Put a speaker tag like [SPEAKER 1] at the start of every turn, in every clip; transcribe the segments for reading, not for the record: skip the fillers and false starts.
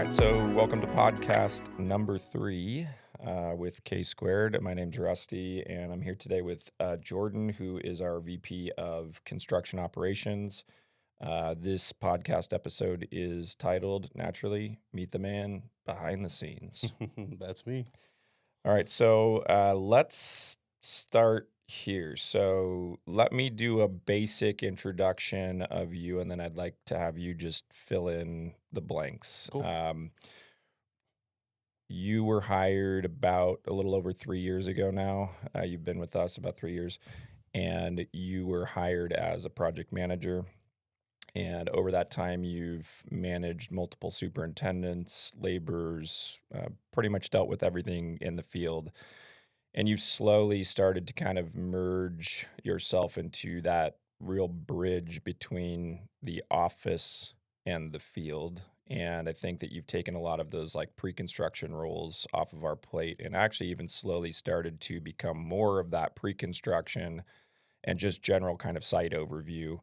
[SPEAKER 1] right, so welcome to podcast number 3 with K Squared. My name's Rusty, and I'm here today with Jordan, who is our VP of Construction Operations. This podcast episode is titled, naturally, Meet the Man Behind the Scenes.
[SPEAKER 2] That's me.
[SPEAKER 1] All right, so let's start here. So let me do a basic introduction of you, and then I'd like to have you just fill in the blanks.
[SPEAKER 2] Cool.
[SPEAKER 1] You were hired about a little over 3 years ago now. You've been with us about 3 years, and you were hired as a project manager. And over that time, you've managed multiple superintendents, laborers, pretty much dealt with everything in the field. And you've slowly started to kind of merge yourself into that real bridge between the office and the field. And I think that you've taken a lot of those like pre-construction roles off of our plate and actually even slowly started to become more of that pre-construction and just general kind of site overview.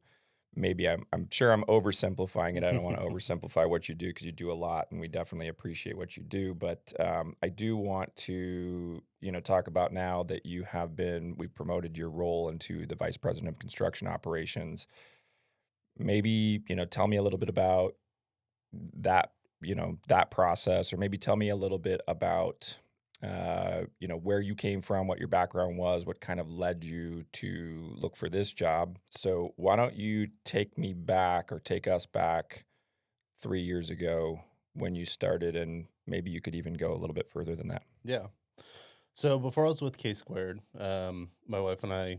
[SPEAKER 1] Maybe I'm sure I'm oversimplifying it. I don't want to oversimplify what you do because you do a lot, and we definitely appreciate what you do. But I do want to, talk about now that we've promoted your role into the Vice President of Construction Operations. Maybe, tell me a little bit about that, that process, or maybe tell me a little bit about, where you came from, what your background was, what kind of led you to look for this job. So why don't you take me back or take us back 3 years ago when you started, and maybe you could even go a little bit further than that.
[SPEAKER 2] Yeah. So before I was with K Squared, my wife and I,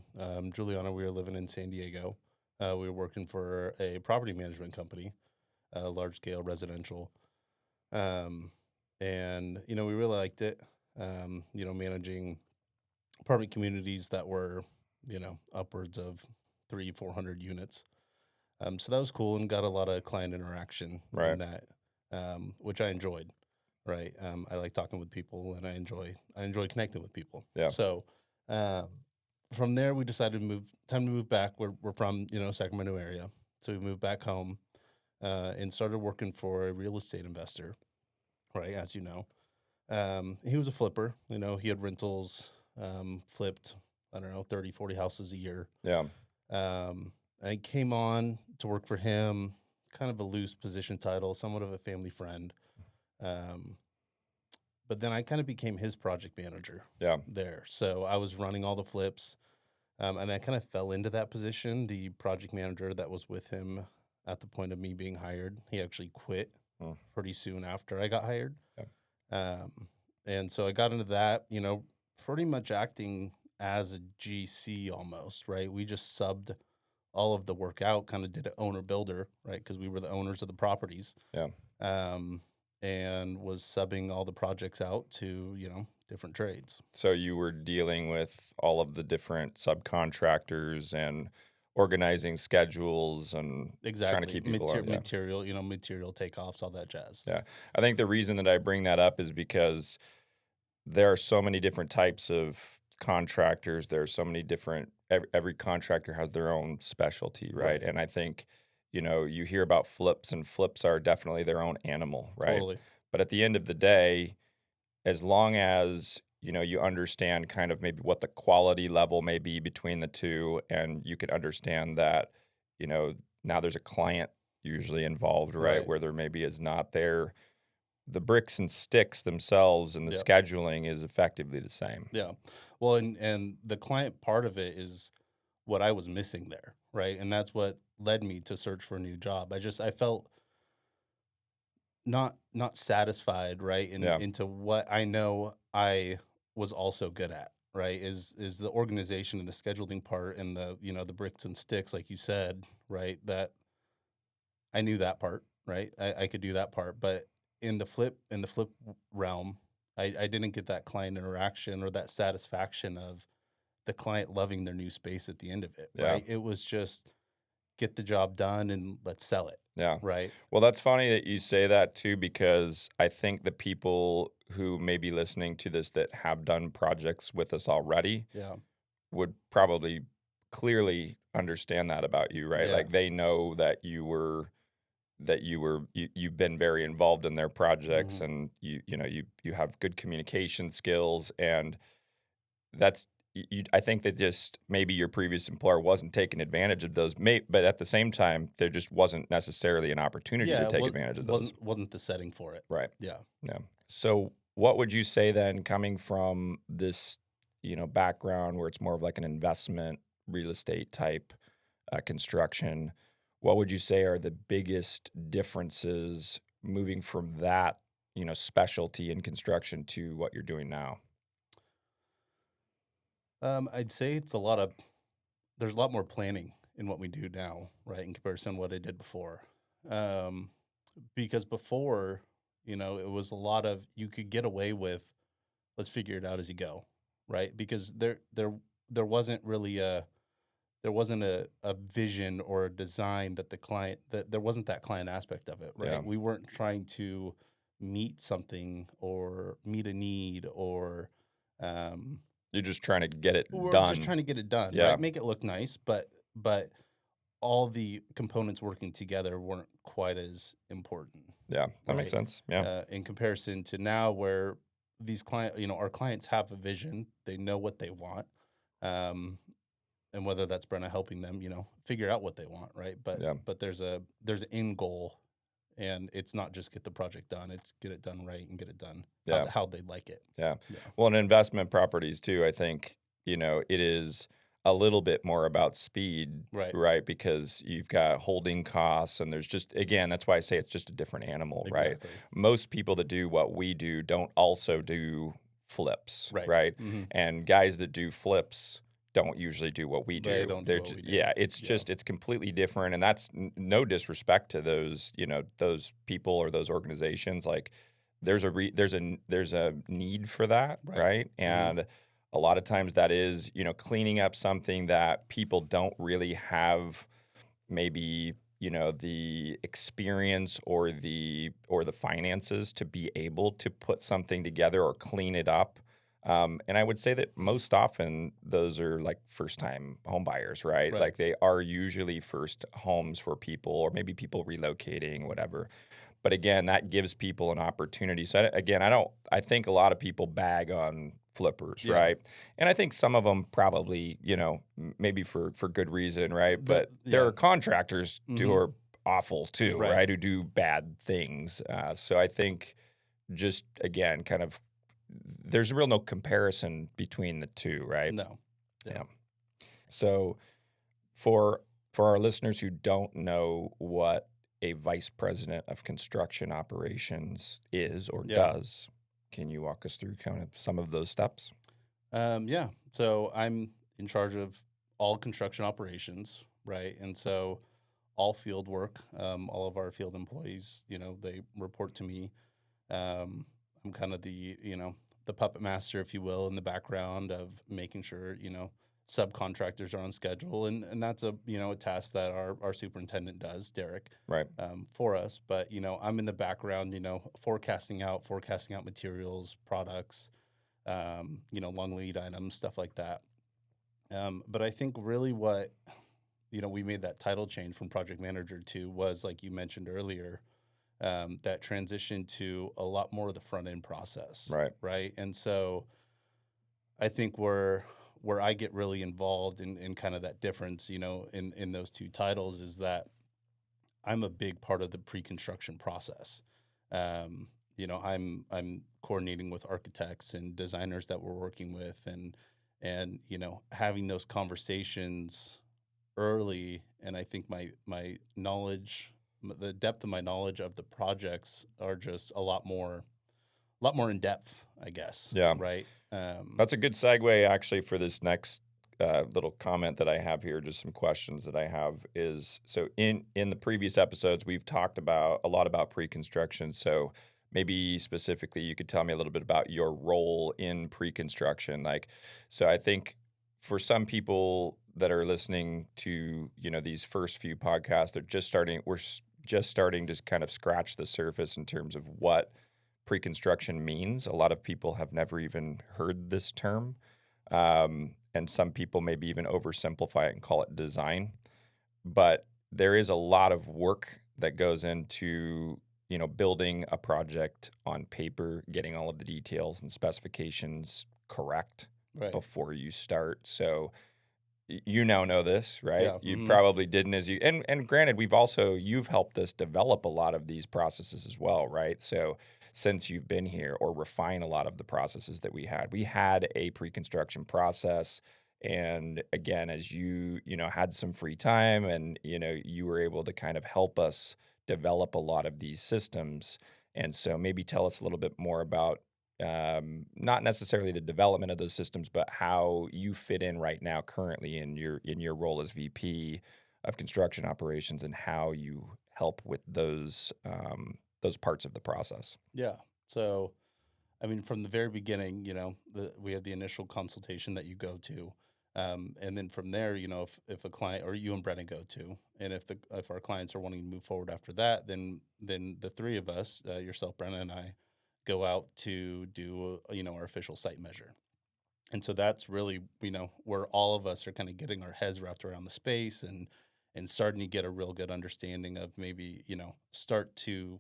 [SPEAKER 2] Juliana, we were living in San Diego. We were working for a property management company, large scale residential. And we really liked it. Managing apartment communities that were, upwards of 400 units. So that was cool and got a lot of client interaction
[SPEAKER 1] Right.
[SPEAKER 2] in that, which I enjoyed. Right. I like talking with people, and I enjoy connecting with people.
[SPEAKER 1] Yeah.
[SPEAKER 2] So from there, we decided time to move back. We're from Sacramento area, so we moved back home and started working for a real estate investor. Right, as you know, he was a flipper. He had rentals, flipped, I don't know, 30, 40 houses a year.
[SPEAKER 1] Yeah.
[SPEAKER 2] I came on to work for him, kind of a loose position title, somewhat of a family friend. But then I kind of became his project manager there. So I was running all the flips, and I kind of fell into that position. The project manager that was with him at the point of me being hired, he actually quit pretty soon after I got hired.
[SPEAKER 1] Yeah.
[SPEAKER 2] And so I got into that, pretty much acting as a GC almost, right? We just subbed all of the work out, kind of did an owner builder, right? Because we were the owners of the properties.
[SPEAKER 1] Yeah.
[SPEAKER 2] And was subbing all the projects out to, different trades.
[SPEAKER 1] So you were dealing with all of the different subcontractors and organizing schedules and trying to keep people on.
[SPEAKER 2] Material, material takeoffs, all that jazz.
[SPEAKER 1] Yeah. I think the reason that I bring that up is because there are so many different types of contractors. There are so many different, every contractor has their own specialty, right? And I think, you hear about flips, and flips are definitely their own animal, right?
[SPEAKER 2] Totally.
[SPEAKER 1] But at the end of the day, as long as, you understand kind of maybe what the quality level may be between the two, and you can understand that, now there's a client usually involved, right? Where there maybe is not there. The bricks and sticks themselves and the scheduling is effectively the same.
[SPEAKER 2] Yeah. Well, and the client part of it is what I was missing there, right? And that's what led me to search for a new job. I felt not satisfied, right? Into what I know I was also good at, right? Is the organization and the scheduling part and the, the bricks and sticks, like you said, right? That I knew that part, right? I could do that part, but in the flip realm, I didn't get that client interaction or that satisfaction of the client loving their new space at the end of it, right? It was just get the job done and let's sell it.
[SPEAKER 1] Yeah.
[SPEAKER 2] Right.
[SPEAKER 1] Well, that's funny that you say that too, because I think the people who may be listening to this that have done projects with us already would probably clearly understand that about you, right?
[SPEAKER 2] Yeah.
[SPEAKER 1] Like they know that you were that you've been very involved in their projects,
[SPEAKER 2] Mhm.
[SPEAKER 1] and you have good communication skills, and that's I think that just maybe your previous employer wasn't taking advantage of those, but at the same time, there just wasn't necessarily an opportunity to
[SPEAKER 2] Yeah, it
[SPEAKER 1] take advantage of those.
[SPEAKER 2] wasn't the setting for it.
[SPEAKER 1] Right.
[SPEAKER 2] Yeah.
[SPEAKER 1] Yeah. So, what would you say then, coming from this, background where it's more of like an investment real estate type construction? What would you say are the biggest differences moving from that, specialty in construction to what you're doing now?
[SPEAKER 2] I'd say there's a lot more planning in what we do now, right, in comparison to what I did before. Um, because before, it was a lot of you could get away with, let's figure it out as you go, right? Because there wasn't really a vision or a design that there wasn't that client aspect of it,
[SPEAKER 1] Yeah.
[SPEAKER 2] right? We weren't trying to meet something or meet a need um
[SPEAKER 1] You're just trying to get it
[SPEAKER 2] we're just
[SPEAKER 1] done.
[SPEAKER 2] trying to get it done,
[SPEAKER 1] Yeah.
[SPEAKER 2] right? Make it look nice, but all the components working together weren't quite as important,
[SPEAKER 1] Yeah. That makes
[SPEAKER 2] right?
[SPEAKER 1] sense. Yeah.
[SPEAKER 2] In comparison to now, where our clients have a vision, they know what they want, um, and whether that's Brenna helping them, figure out what they want, right? But
[SPEAKER 1] Yeah.
[SPEAKER 2] but there's an end goal, and it's not just get the project done; it's get it done right and get it done
[SPEAKER 1] Yeah.
[SPEAKER 2] how they like it.
[SPEAKER 1] Yeah.
[SPEAKER 2] Yeah,
[SPEAKER 1] Well, in investment properties too, I think, it is a little bit more about speed,
[SPEAKER 2] right,
[SPEAKER 1] right? Because you've got holding costs, and there's just, again, that's why I say it's just a different animal, right?
[SPEAKER 2] exactly,
[SPEAKER 1] Most people that do what we do don't also do flips,
[SPEAKER 2] right.
[SPEAKER 1] right?
[SPEAKER 2] Hmm.
[SPEAKER 1] And guys that do flips don't usually do what we
[SPEAKER 2] They
[SPEAKER 1] do.
[SPEAKER 2] don't do
[SPEAKER 1] They're
[SPEAKER 2] what
[SPEAKER 1] just,
[SPEAKER 2] we do.
[SPEAKER 1] yeah, it's
[SPEAKER 2] Yeah,
[SPEAKER 1] just, it's completely different. And that's no disrespect to those, those people or those organizations. Like, there's a need for that,
[SPEAKER 2] right.
[SPEAKER 1] right?
[SPEAKER 2] Hmm.
[SPEAKER 1] And a lot of times that is, cleaning up something that people don't really have, maybe, the experience or the finances to be able to put something together or clean it up. And I would say that most often those are like first time home buyers, right?
[SPEAKER 2] Right.
[SPEAKER 1] Like, they are usually first homes for people, or maybe people relocating, whatever. But again, that gives people an opportunity. So again, I think a lot of people bag on flippers,
[SPEAKER 2] Yeah.
[SPEAKER 1] right? And I think some of them probably, maybe for good reason, right? But there
[SPEAKER 2] Yeah.
[SPEAKER 1] are contractors who
[SPEAKER 2] Hmm.
[SPEAKER 1] are awful too,
[SPEAKER 2] Right.
[SPEAKER 1] right? Who do bad things. So I think, just again, kind of, there's real no comparison between the two, right?
[SPEAKER 2] No. Yeah.
[SPEAKER 1] Yeah. So for our listeners who don't know what a vice president of construction operations is or
[SPEAKER 2] Yeah.
[SPEAKER 1] does, can you walk us through kind of some of those steps?
[SPEAKER 2] Yeah. So I'm in charge of all construction operations, right? And so all field work, all of our field employees, they report to me. Um, I'm kind of the puppet master, if you will, in the background of making sure, subcontractors are on schedule. And that's a task that our superintendent does, Derek,
[SPEAKER 1] Right.
[SPEAKER 2] for us. But, I'm in the background, forecasting out materials, products, long lead items, stuff like that. But I think really what, we made that title change from project manager to was, like you mentioned earlier, that transition to a lot more of the front end process,
[SPEAKER 1] Right.
[SPEAKER 2] right? And so I think where I get really involved in kind of that difference, in those two titles, is that I'm a big part of the pre-construction process. I'm coordinating with architects and designers that we're working with, and having those conversations early. And I think my knowledge, the depth of my knowledge of the projects are just a lot more in depth, I guess.
[SPEAKER 1] Yeah.
[SPEAKER 2] Right.
[SPEAKER 1] That's a good segue, actually, for this next little comment that I have here. Just some questions that I have is, so in the previous episodes, we've talked about a lot about pre-construction. So maybe specifically, you could tell me a little bit about your role in pre-construction. Like, so I think for some people that are listening to, these first few podcasts, they're just starting. Just starting to kind of scratch the surface in terms of what pre-construction means. A lot of people have never even heard this term, and some people maybe even oversimplify it and call it design. But there is a lot of work that goes into, building a project on paper, getting all of the details and specifications correct
[SPEAKER 2] Right.
[SPEAKER 1] before you start. So you now know this, right?
[SPEAKER 2] Yeah.
[SPEAKER 1] You
[SPEAKER 2] Mhm.
[SPEAKER 1] probably didn't as you and granted, you've helped us develop a lot of these processes as well, right? So since you've been here or refine a lot of the processes that we had. We had a pre-construction process. And again, as had some free time and you were able to kind of help us develop a lot of these systems. And so maybe tell us a little bit more about not necessarily the development of those systems, but how you fit in right now currently in your role as VP of construction operations and how you help with those parts of the process.
[SPEAKER 2] Yeah. So, I mean, from the very beginning, we have the initial consultation that you go to, and then from there, if a client or you and Brennan go to, and if our clients are wanting to move forward after that, then the three of us, yourself, Brennan, and I, go out to do our official site measure. And so that's really where all of us are kind of getting our heads wrapped around the space and starting to get a real good understanding of maybe start to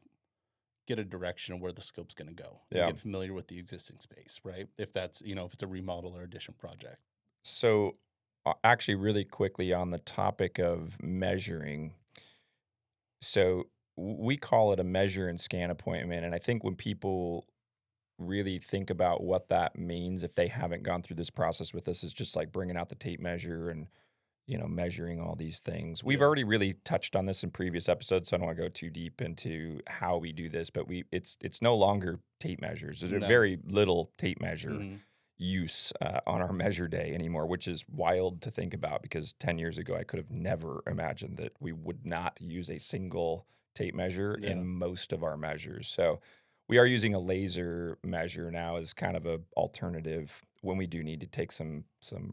[SPEAKER 2] get a direction of where the scope's going to go and
[SPEAKER 1] Yeah.
[SPEAKER 2] get familiar with the existing space, right? If that's, if it's a remodel or addition project.
[SPEAKER 1] So actually really quickly on the topic of measuring. So we call it a measure and scan appointment. And I think when people really think about what that means if they haven't gone through this process with us is just like bringing out the tape measure and measuring all these things. We've
[SPEAKER 2] Yeah.
[SPEAKER 1] already really touched on this in previous episodes, so I don't want to go too deep into how we do this, but it's no longer tape measures. There's a
[SPEAKER 2] No.
[SPEAKER 1] very little tape measure
[SPEAKER 2] Hmm.
[SPEAKER 1] use on our measure day anymore, which is wild to think about because 10 years ago I could have never imagined that we would not use a single tape measure
[SPEAKER 2] Yeah.
[SPEAKER 1] in most of our measures. So we are using a laser measure now as kind of a alternative when we do need to take some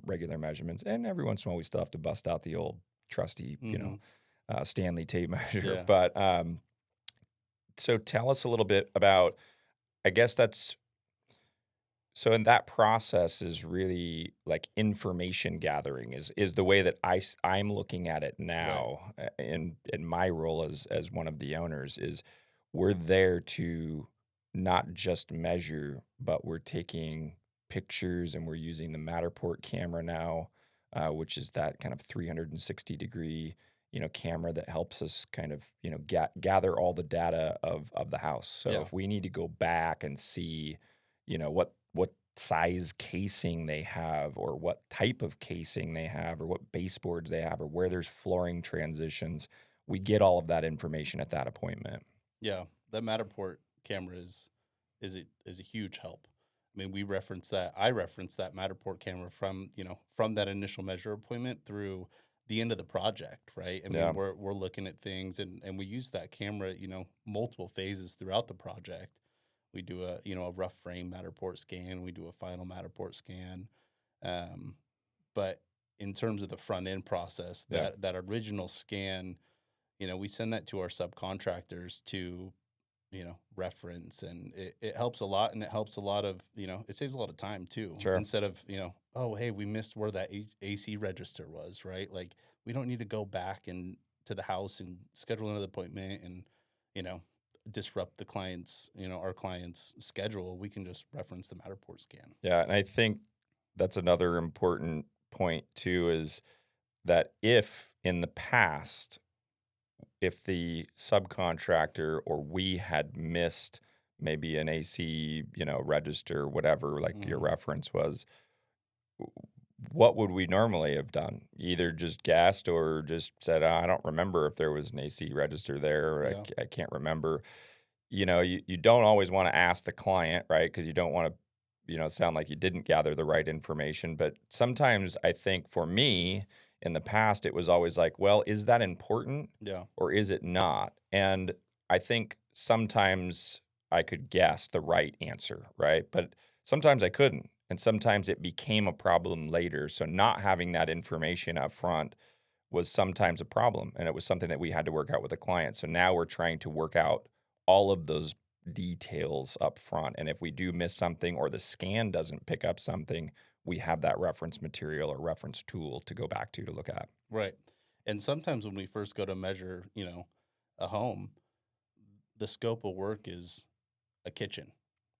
[SPEAKER 1] regular measurements. And every once in a while, we still have to bust out the old trusty,
[SPEAKER 2] Hmm.
[SPEAKER 1] Stanley tape measure.
[SPEAKER 2] Yeah.
[SPEAKER 1] But so tell us a little bit about. I guess that's so. In that process is really like information gathering is the way that I'm looking at it
[SPEAKER 2] Right.
[SPEAKER 1] now in my role as one of the owners is we're there to not just measure, but we're taking pictures and we're using the Matterport camera now, which is that kind of 360-degree, camera that helps us kind of, gather all the data of the house. So
[SPEAKER 2] Yeah.
[SPEAKER 1] if we need to go back and see, what size casing they have or what type of casing they have or what baseboards they have or where there's flooring transitions, we get all of that information at that appointment.
[SPEAKER 2] Yeah. That Matterport camera is a huge help. I mean, we reference that. I reference that Matterport camera from that initial measure appointment through the end of the project, right? I mean,
[SPEAKER 1] Yeah,
[SPEAKER 2] we're looking at things and we use that camera, multiple phases throughout the project. We do a rough frame Matterport scan. We do a final Matterport scan. Um, but in terms of the front end process,
[SPEAKER 1] yeah,
[SPEAKER 2] that original scan, we send that to our subcontractors to reference, and it helps a lot, and it helps a lot of, it saves a lot of time too.
[SPEAKER 1] sure.
[SPEAKER 2] Instead of, oh, hey, we missed where that AC register was, right? Like we don't need to go back and to the house and schedule another appointment and, you know, disrupt our client's schedule. We can just reference the Matterport scan.
[SPEAKER 1] Yeah, and I think that's another important point too is that if in the past, if the subcontractor or we had missed maybe an AC, register, whatever, like your
[SPEAKER 2] Hmm.
[SPEAKER 1] reference was, what would we normally have done? Either just guessed or just said, I don't remember if there was an AC register there. Or
[SPEAKER 2] Yeah.
[SPEAKER 1] I can't remember. You don't always want to ask the client, right? Because you don't want to, sound like you didn't gather the right information. But sometimes I think for me in the past, it was always like, well, is that important
[SPEAKER 2] Yeah.
[SPEAKER 1] or is it not? And I think sometimes I could guess the right answer, right? But sometimes I couldn't. And sometimes it became a problem later. So not having that information up front was sometimes a problem. And it was something that we had to work out with the client. So now we're trying to work out all of those details up front. And if we do miss something or the scan doesn't pick up something, we have that reference material or reference tool to go back to look at.
[SPEAKER 2] Right. And sometimes when we first go to measure, a home, the scope of work is a kitchen,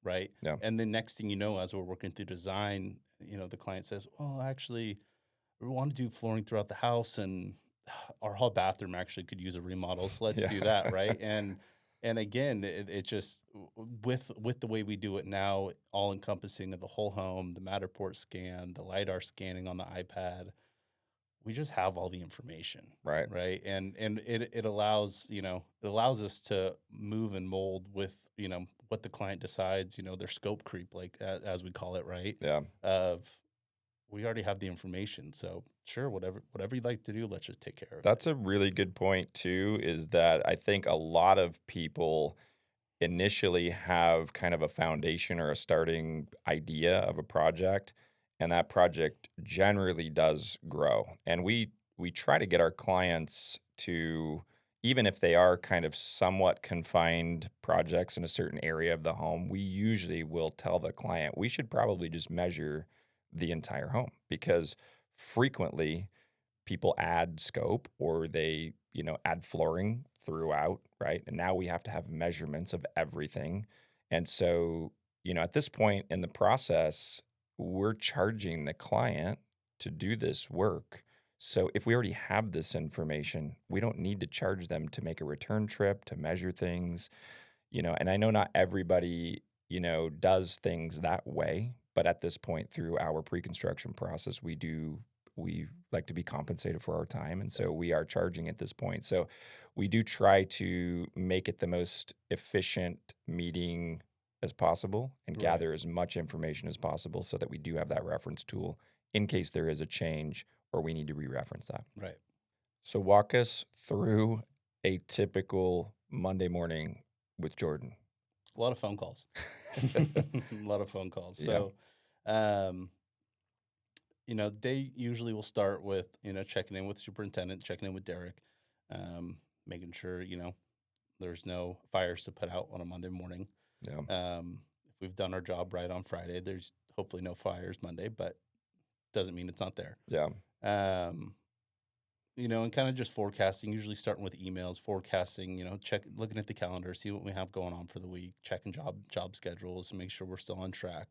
[SPEAKER 2] right?
[SPEAKER 1] Yeah.
[SPEAKER 2] And the next thing you know, as we're working through design, the client says, "Well, actually, we want to do flooring throughout the house, and our hall bathroom actually could use a remodel, so let's
[SPEAKER 1] Yeah.
[SPEAKER 2] do that," right? And again, it just with the way we do it now, all encompassing of the whole home, the Matterport scan, the lidar scanning on the iPad, we just have all the information,
[SPEAKER 1] Right.
[SPEAKER 2] right? And it allows, it allows us to move and mold with, what the client decides, their scope creep, like as we call it, right?
[SPEAKER 1] Yeah.
[SPEAKER 2] Of we already have the information. So sure, whatever you'd like to do, let's just take care of it.
[SPEAKER 1] That's a really good point too, is that I think a lot of people initially have kind of a foundation or a starting idea of a project, and that project generally does grow. And we try to get our clients to, even if they are kind of somewhat confined projects in a certain area of the home, we usually will tell the client we should probably just measure the entire home, because frequently people add scope or they, add flooring throughout, right? And now we have to have measurements of everything. And so, at this point in the process, we're charging the client to do this work. So if we already have this information, we don't need to charge them to make a return trip to measure things, and I know not everybody, does things that way, but at this point through our pre-construction process, we like to be compensated for our time, and
[SPEAKER 2] Yep.
[SPEAKER 1] so we are charging at this point. So we do try to make it the most efficient meeting as possible and
[SPEAKER 2] Right,
[SPEAKER 1] gather as much information as possible so that we do have that reference tool in case there is a change or we need to re-reference that.
[SPEAKER 2] right.
[SPEAKER 1] So walk us through a typical Monday morning with Jordan.
[SPEAKER 2] A lot of phone calls. A lot of phone calls.
[SPEAKER 1] Yeah,
[SPEAKER 2] So, um, they usually will start with, checking in with superintendent, checking in with Derek, making sure, there's no fires to put out on a Monday morning.
[SPEAKER 1] yeah,
[SPEAKER 2] If we've done our job right on Friday, there's hopefully no fires Monday, but doesn't mean it's not there.
[SPEAKER 1] yeah,
[SPEAKER 2] Um, and kind of just forecasting, usually starting with emails, forecasting, looking at the calendar, see what we have going on for the week, checking job schedules and make sure we're still on track.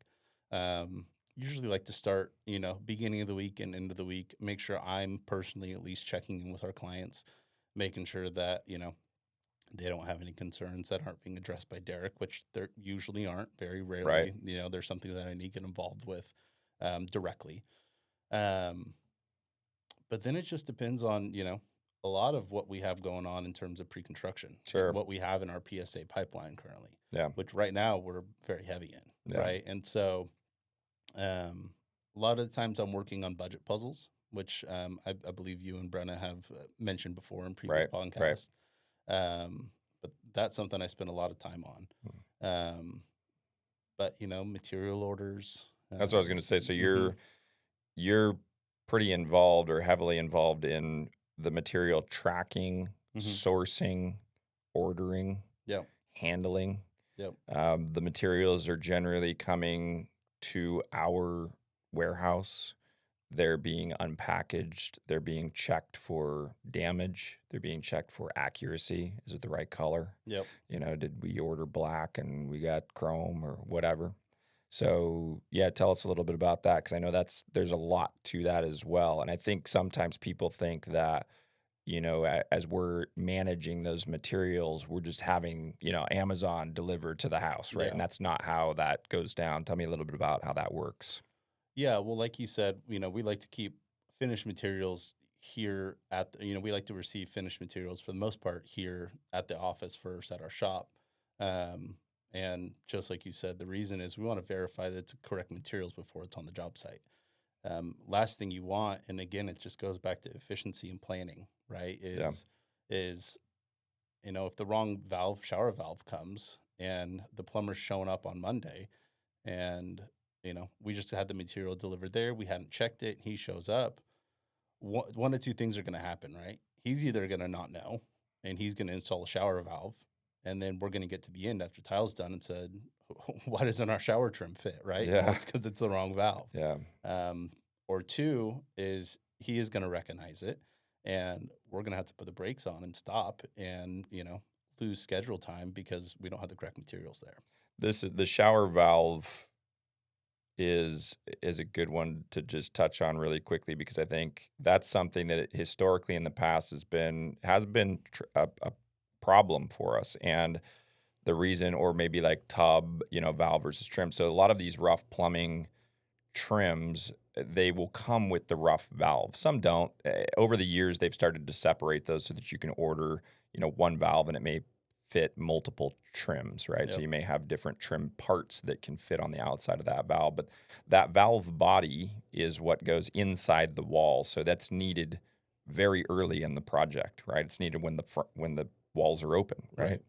[SPEAKER 2] Usually like to start, beginning of the week and end of the week, make sure I'm personally at least checking in with our clients, making sure that, they don't have any concerns that aren't being addressed by Derek, which there usually aren't. Very
[SPEAKER 1] right,
[SPEAKER 2] rarely, there's something that I need to get involved with directly. Um, but then it just depends on, a lot of what we have going on in terms of pre-construction and
[SPEAKER 1] sure,
[SPEAKER 2] what we have in our PSA pipeline currently,
[SPEAKER 1] yeah,
[SPEAKER 2] which right now we're very heavy in,
[SPEAKER 1] yeah,
[SPEAKER 2] right? And so a lot of the times I'm working on budget puzzles, which I believe you and Brenna have mentioned before in previous
[SPEAKER 1] right, right.
[SPEAKER 2] podcasts. But that's something I spend a lot of time on.
[SPEAKER 1] Mm.
[SPEAKER 2] But material orders.
[SPEAKER 1] That's what I was gonna say. So
[SPEAKER 2] Mhm,
[SPEAKER 1] you're pretty involved or heavily involved in the material tracking,
[SPEAKER 2] mhm.
[SPEAKER 1] sourcing, ordering,
[SPEAKER 2] Yep,
[SPEAKER 1] handling.
[SPEAKER 2] yep,
[SPEAKER 1] The materials are generally coming to our warehouse. They're being unpackaged. They're being checked for damage. They're being checked for accuracy. Is it the right color?
[SPEAKER 2] yep.
[SPEAKER 1] Did we order black and we got chrome or whatever? So, yeah, tell us a little bit about that, because I know there's a lot to that as well. And I think sometimes people think that, as we're managing those materials, we're just having, Amazon delivered to the house, right? And
[SPEAKER 2] Yeah.
[SPEAKER 1] that's not how that goes down. Tell me a little bit about how that works.
[SPEAKER 2] Yeah, well, like you said, we like to keep finished materials here we like to receive finished materials for the most part here at the office first at our shop. Um, and just like you said, the reason is we want to verify that it's the correct materials before it's on the job site. Last thing you want, and again, it just goes back to efficiency and planning, right?
[SPEAKER 1] Yeah,
[SPEAKER 2] Is if the wrong shower valve comes and the plumber's showing up on Monday and we just had the material delivered there, we hadn't checked it, he shows up, one of two things are going to happen, right? He's either going to not know and he's going to install a shower valve, and then we're going to get to the end after tile's done and said, why doesn't our shower trim fit, right? Well,
[SPEAKER 1] yeah,
[SPEAKER 2] it's because it's the wrong valve.
[SPEAKER 1] yeah,
[SPEAKER 2] um, or two is he is going to recognize it and we're gonna have to put the brakes on and stop and, lose schedule time because we don't have the correct materials there.
[SPEAKER 1] The shower valve is a good one to just touch on really quickly because I think that's something that historically in the past has been a problem for us, and the reason, or maybe like tub, valve versus trim. So a lot of these rough plumbing trims, they will come with the rough valve. Some don't. Over the years, they've started to separate those so that you can order, one valve and it may fit multiple trims, right? So
[SPEAKER 2] Yep.
[SPEAKER 1] you may have different trim parts that can fit on the outside of that valve, but that valve body is what goes inside the wall. So that's needed very early in the project, right? It's needed when the walls are open, right?
[SPEAKER 2] Right.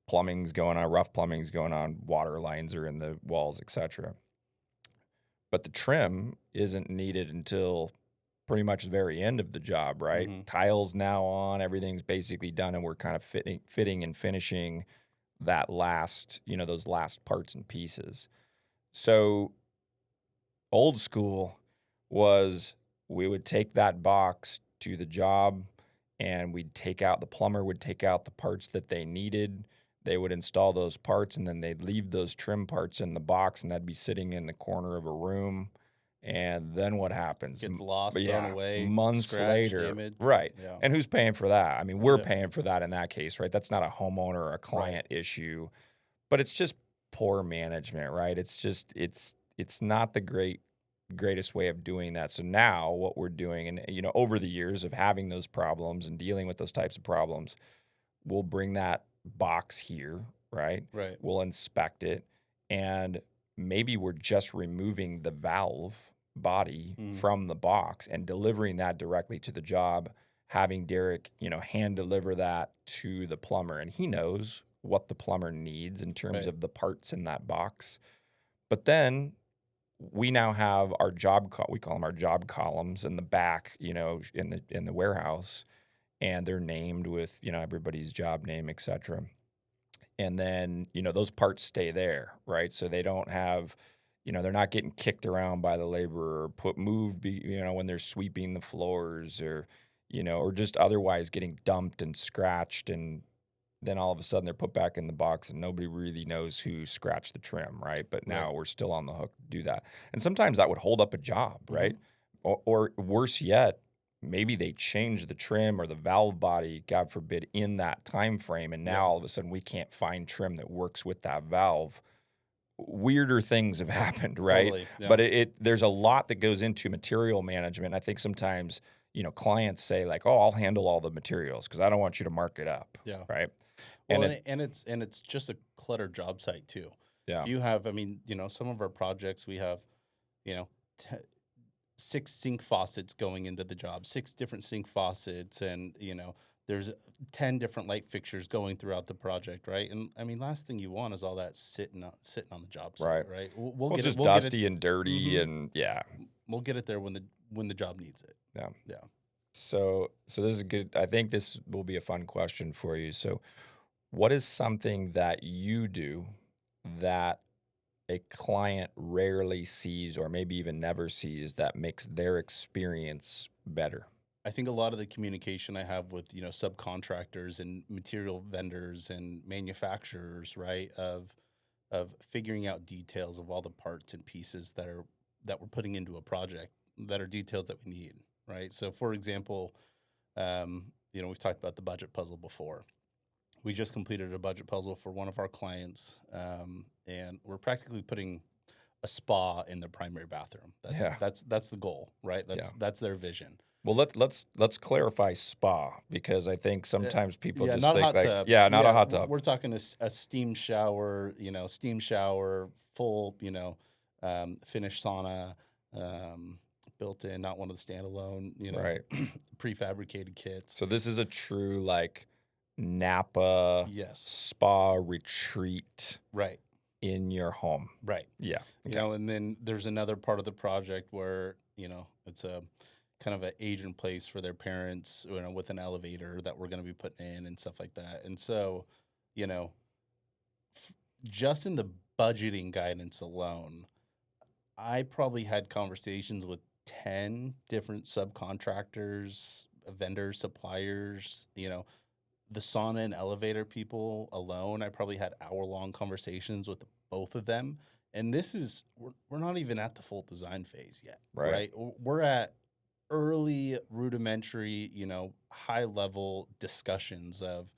[SPEAKER 1] Plumbing's going on, rough plumbing's going on, water lines are in the walls, etc. But the trim isn't needed until pretty much the very end of the job, right?
[SPEAKER 2] Hmm.
[SPEAKER 1] Tiles now on, everything's basically done, and we're kind of fitting and finishing that last, those last parts and pieces. So old school was we would take that box to the job and the plumber would take out the parts that they needed. They would install those parts and then they'd leave those trim parts in the box and that'd be sitting in the corner of a room. And then what happens?
[SPEAKER 2] Gets
[SPEAKER 1] But
[SPEAKER 2] lost, thrown
[SPEAKER 1] yeah,
[SPEAKER 2] away,
[SPEAKER 1] months
[SPEAKER 2] scratched,
[SPEAKER 1] later,
[SPEAKER 2] damaged.
[SPEAKER 1] right.
[SPEAKER 2] Yeah.
[SPEAKER 1] And who's paying for that? I mean, we're
[SPEAKER 2] Yeah.
[SPEAKER 1] paying for that in that case, right? That's not a homeowner or a
[SPEAKER 2] Right.
[SPEAKER 1] client issue, but it's just poor management, right? It's not the greatest way of doing that. So now what we're doing, and over the years of having those problems and dealing with those types of problems, we'll bring that box here, right?
[SPEAKER 2] Right.
[SPEAKER 1] We'll inspect it, and maybe we're just removing the valve body
[SPEAKER 2] Hmm.
[SPEAKER 1] from the box and delivering that directly to the job, having Derek, hand deliver that to the plumber, and he knows what the plumber needs in terms
[SPEAKER 2] Right.
[SPEAKER 1] of the parts in that box. But then we now have our we call them our job columns in the back, in the warehouse, and they're named with, everybody's job name, etc. And then, those parts stay there, right? So they don't have, they're not getting kicked around by the laborer or moved, when they're sweeping the floors, or just otherwise getting dumped and scratched, and then all of a sudden they're put back in the box and nobody really knows who scratched the trim, right? But
[SPEAKER 2] Right.
[SPEAKER 1] now we're still on the hook to do that. And sometimes that would hold up a job,
[SPEAKER 2] Hmm.
[SPEAKER 1] right? Or worse yet, maybe they change the trim or the valve body, God forbid, in that time frame, and now
[SPEAKER 2] Yeah.
[SPEAKER 1] all of a sudden we can't find trim that works with that valve. Weirder things have happened, right?
[SPEAKER 2] Totally. Yeah.
[SPEAKER 1] But there's a lot that goes into material management. I think sometimes, clients say like, "Oh, I'll handle all the materials because I don't want you to mark it up,"
[SPEAKER 2] Yeah.
[SPEAKER 1] right?
[SPEAKER 2] Well,
[SPEAKER 1] And
[SPEAKER 2] and,
[SPEAKER 1] it
[SPEAKER 2] it, and it's just a cluttered job site too. If
[SPEAKER 1] Yeah.
[SPEAKER 2] you have, I mean, some of our projects we have, you know, t- 6 sink faucets going into the job, 6 different sink faucets, and there's 10 different light fixtures going throughout the project, right? And I mean, last thing you want is all that sitting on the job site,
[SPEAKER 1] Right.
[SPEAKER 2] right? We'll
[SPEAKER 1] Well, it's
[SPEAKER 2] get it.
[SPEAKER 1] just
[SPEAKER 2] We'll get it.
[SPEAKER 1] dusty and dirty
[SPEAKER 2] Hmm.
[SPEAKER 1] and yeah.
[SPEAKER 2] We'll get it there when the job needs it.
[SPEAKER 1] Yeah.
[SPEAKER 2] Yeah.
[SPEAKER 1] So this is good. I think this will be a fun question for you. So what is something that you do that a client rarely sees or maybe even never sees that makes their experience better?
[SPEAKER 2] I think a lot of the communication I have with, subcontractors and material vendors and manufacturers, right, of figuring out details of all the parts and pieces that we're putting into a project that are details that we need, right? So for example, we've talked about the budget puzzle before. We just completed a budget puzzle for one of our clients, and we're practically putting a spa in their primary bathroom. That's
[SPEAKER 1] Yeah.
[SPEAKER 2] that's that's the goal, right?
[SPEAKER 1] Yeah.
[SPEAKER 2] That's their vision.
[SPEAKER 1] Well, let's clarify spa because I think
[SPEAKER 2] Uh,
[SPEAKER 1] sometimes people
[SPEAKER 2] yeah,
[SPEAKER 1] just
[SPEAKER 2] not a
[SPEAKER 1] think
[SPEAKER 2] hot
[SPEAKER 1] like,
[SPEAKER 2] tub.
[SPEAKER 1] yeah, not a
[SPEAKER 2] Yeah,
[SPEAKER 1] hot
[SPEAKER 2] we're,
[SPEAKER 1] tub.
[SPEAKER 2] we're talking a steam shower, full, finished sauna, built in, not one of the standalone,
[SPEAKER 1] Right.
[SPEAKER 2] prefabricated kits.
[SPEAKER 1] So this is a true like Napa
[SPEAKER 2] Yes,
[SPEAKER 1] spa retreat
[SPEAKER 2] right,
[SPEAKER 1] in your home.
[SPEAKER 2] right.
[SPEAKER 1] Yeah. Okay.
[SPEAKER 2] And then there's another part of the project where, it's a kind of an age in place for their parents, with an elevator that we're going to be putting in and stuff like that. And so, you know, just in the budgeting guidance alone, I probably had conversations with 10 different subcontractors, vendors, suppliers, the sauna and elevator people alone. I probably had hour-long conversations with both of them, and this is we're not even at the full design phase yet,
[SPEAKER 1] Right.
[SPEAKER 2] right? We're at early rudimentary, high level discussions of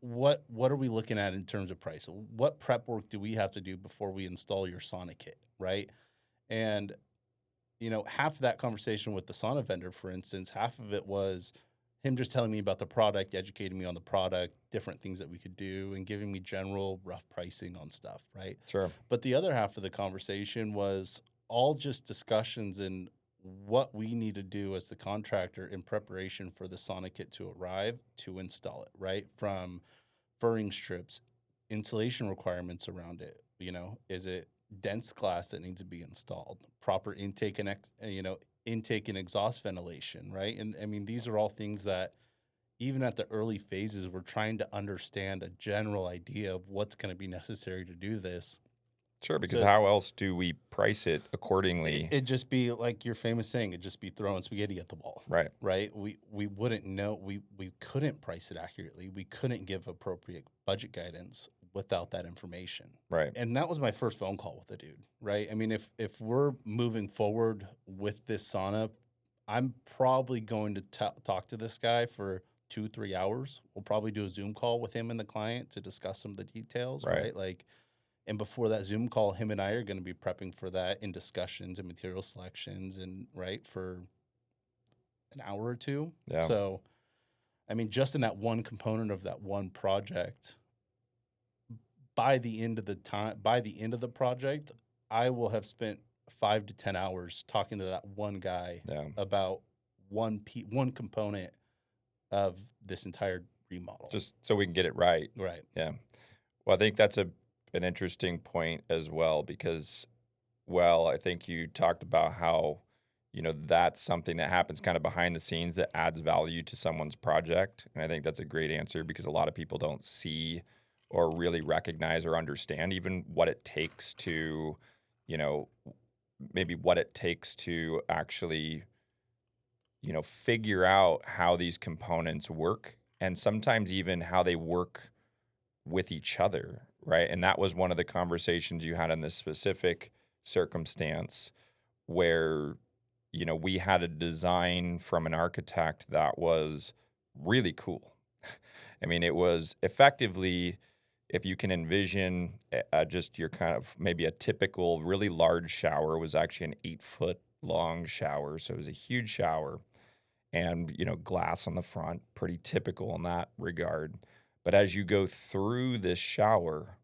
[SPEAKER 2] what are we looking at in terms of price? What prep work do we have to do before we install your sauna kit, right? And half of that conversation with the sauna vendor, for instance, half of it was him just telling me about the product, educating me on the product, different things that we could do, and giving me general rough pricing on stuff, right?
[SPEAKER 1] Sure.
[SPEAKER 2] But the other half of the conversation was all just discussions and what we need to do as the contractor in preparation for the sauna kit to arrive to install it, right? From furring strips, insulation requirements around it. Is it dense glass that needs to be installed? Proper intake and exhaust ventilation, right? And I mean, these are all things that even at the early phases, we're trying to understand a general idea of what's going to be necessary to do this.
[SPEAKER 1] Sure, because
[SPEAKER 2] So
[SPEAKER 1] how else do we price it
[SPEAKER 2] it,
[SPEAKER 1] accordingly?
[SPEAKER 2] it'd just be like your famous saying, it'd just be throwing spaghetti at the wall,
[SPEAKER 1] Right.
[SPEAKER 2] right? We wouldn't know, we couldn't price it accurately. We couldn't give appropriate budget guidance without that information.
[SPEAKER 1] Right.
[SPEAKER 2] And that was my first phone call with the dude, right? I mean, if we're moving forward with this sauna, I'm probably going to talk to this guy for 2-3 hours. We'll probably do a Zoom call with him and the client to discuss some of the details,
[SPEAKER 1] Right.
[SPEAKER 2] right? Like, and before that Zoom call, him and I are going to be prepping for that in discussions and material selections and right for an hour or two.
[SPEAKER 1] Yeah.
[SPEAKER 2] So, I mean, just in that one component of that one project, by the end of the project, I will have spent 5 to 10 hours talking to that one guy
[SPEAKER 1] Yeah.
[SPEAKER 2] about one component of this entire remodel.
[SPEAKER 1] Just so we can get it right.
[SPEAKER 2] Right.
[SPEAKER 1] Yeah. Well, I think that's an interesting point as well because, well, I think you talked about how, that's something that happens kind of behind the scenes that adds value to someone's project. And I think that's a great answer because a lot of people don't see or really recognize or understand even what it takes to, you know, maybe what it takes to actually, figure out how these components work and sometimes even how they work with each other, right? And that was one of the conversations you had in this specific circumstance where, we had a design from an architect that was really cool. I mean, it was effectively, if you can envision just your kind of maybe a typical really large shower was actually an 8 foot long shower. So it was a huge shower and, glass on the front, pretty typical in that regard. But as you go through this shower,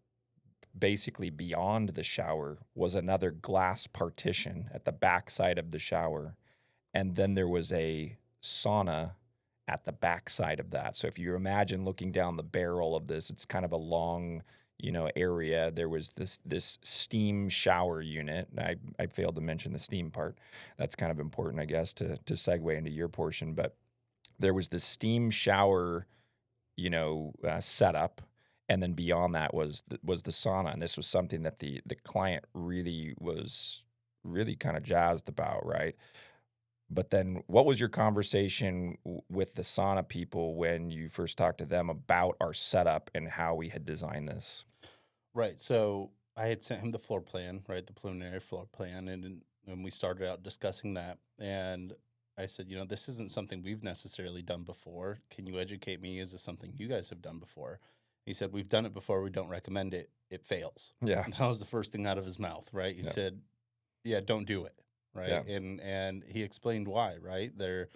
[SPEAKER 1] basically beyond the shower was another glass partition at the back side of the shower. And then there was a sauna at the backside of that. So if you imagine looking down the barrel of this, it's kind of a long, area. There was this steam shower unit. I failed to mention the steam part. That's kind of important, I guess, to segue into your portion. But there was this steam shower, setup, and then beyond that was the sauna. And this was something that the client really was really kind of jazzed about, right? But then what was your conversation with the sauna people when you first talked to them about our setup and how we had designed this?
[SPEAKER 2] Right. So I had sent him the floor plan, right, the preliminary floor plan, and we started out discussing that. And I said, this isn't something we've necessarily done before. Can you educate me? Is this something you guys have done before? He said, we've done it before. We don't recommend it. It fails.
[SPEAKER 1] Yeah,
[SPEAKER 2] And that was the first thing out of his mouth, right? He
[SPEAKER 1] yeah,
[SPEAKER 2] said, yeah, don't do it. Right.
[SPEAKER 1] yeah.
[SPEAKER 2] And he explained why, right? The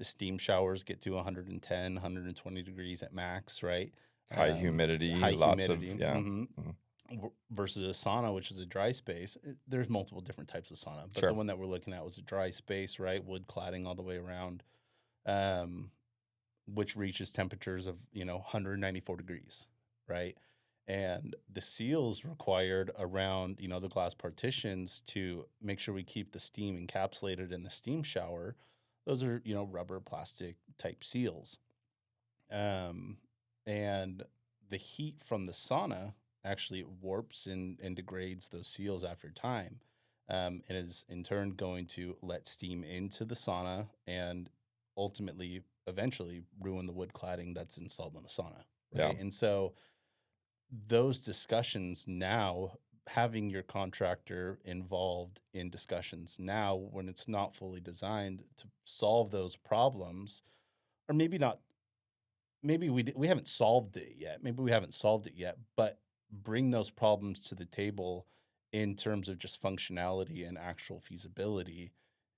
[SPEAKER 2] steam showers get to 110, 120 degrees at max, right?
[SPEAKER 1] High humidity,
[SPEAKER 2] High
[SPEAKER 1] lots of
[SPEAKER 2] humidity.
[SPEAKER 1] yeah. Mhm.
[SPEAKER 2] Versus a sauna, which is a dry space. There's multiple different types of sauna, but the
[SPEAKER 1] Sure.
[SPEAKER 2] one that we're looking at was a dry space, right? Wood cladding all the way around, um, which reaches temperatures of 194 degrees, right? And the seals required around the glass partitions to make sure we keep the steam encapsulated in the steam shower. Those are rubber plastic type seals, and the heat from the sauna actually warps and degrades those seals after time, and is in turn going to let steam into the sauna and ultimately, eventually ruin the wood cladding that's installed in the sauna,
[SPEAKER 1] Yeah.
[SPEAKER 2] right? And so those discussions now, having your contractor involved in discussions now when it's not fully designed to solve those problems, or maybe not, maybe we haven't solved it yet. Maybe we haven't solved it yet, but bring those problems to the table in terms of just functionality and actual feasibility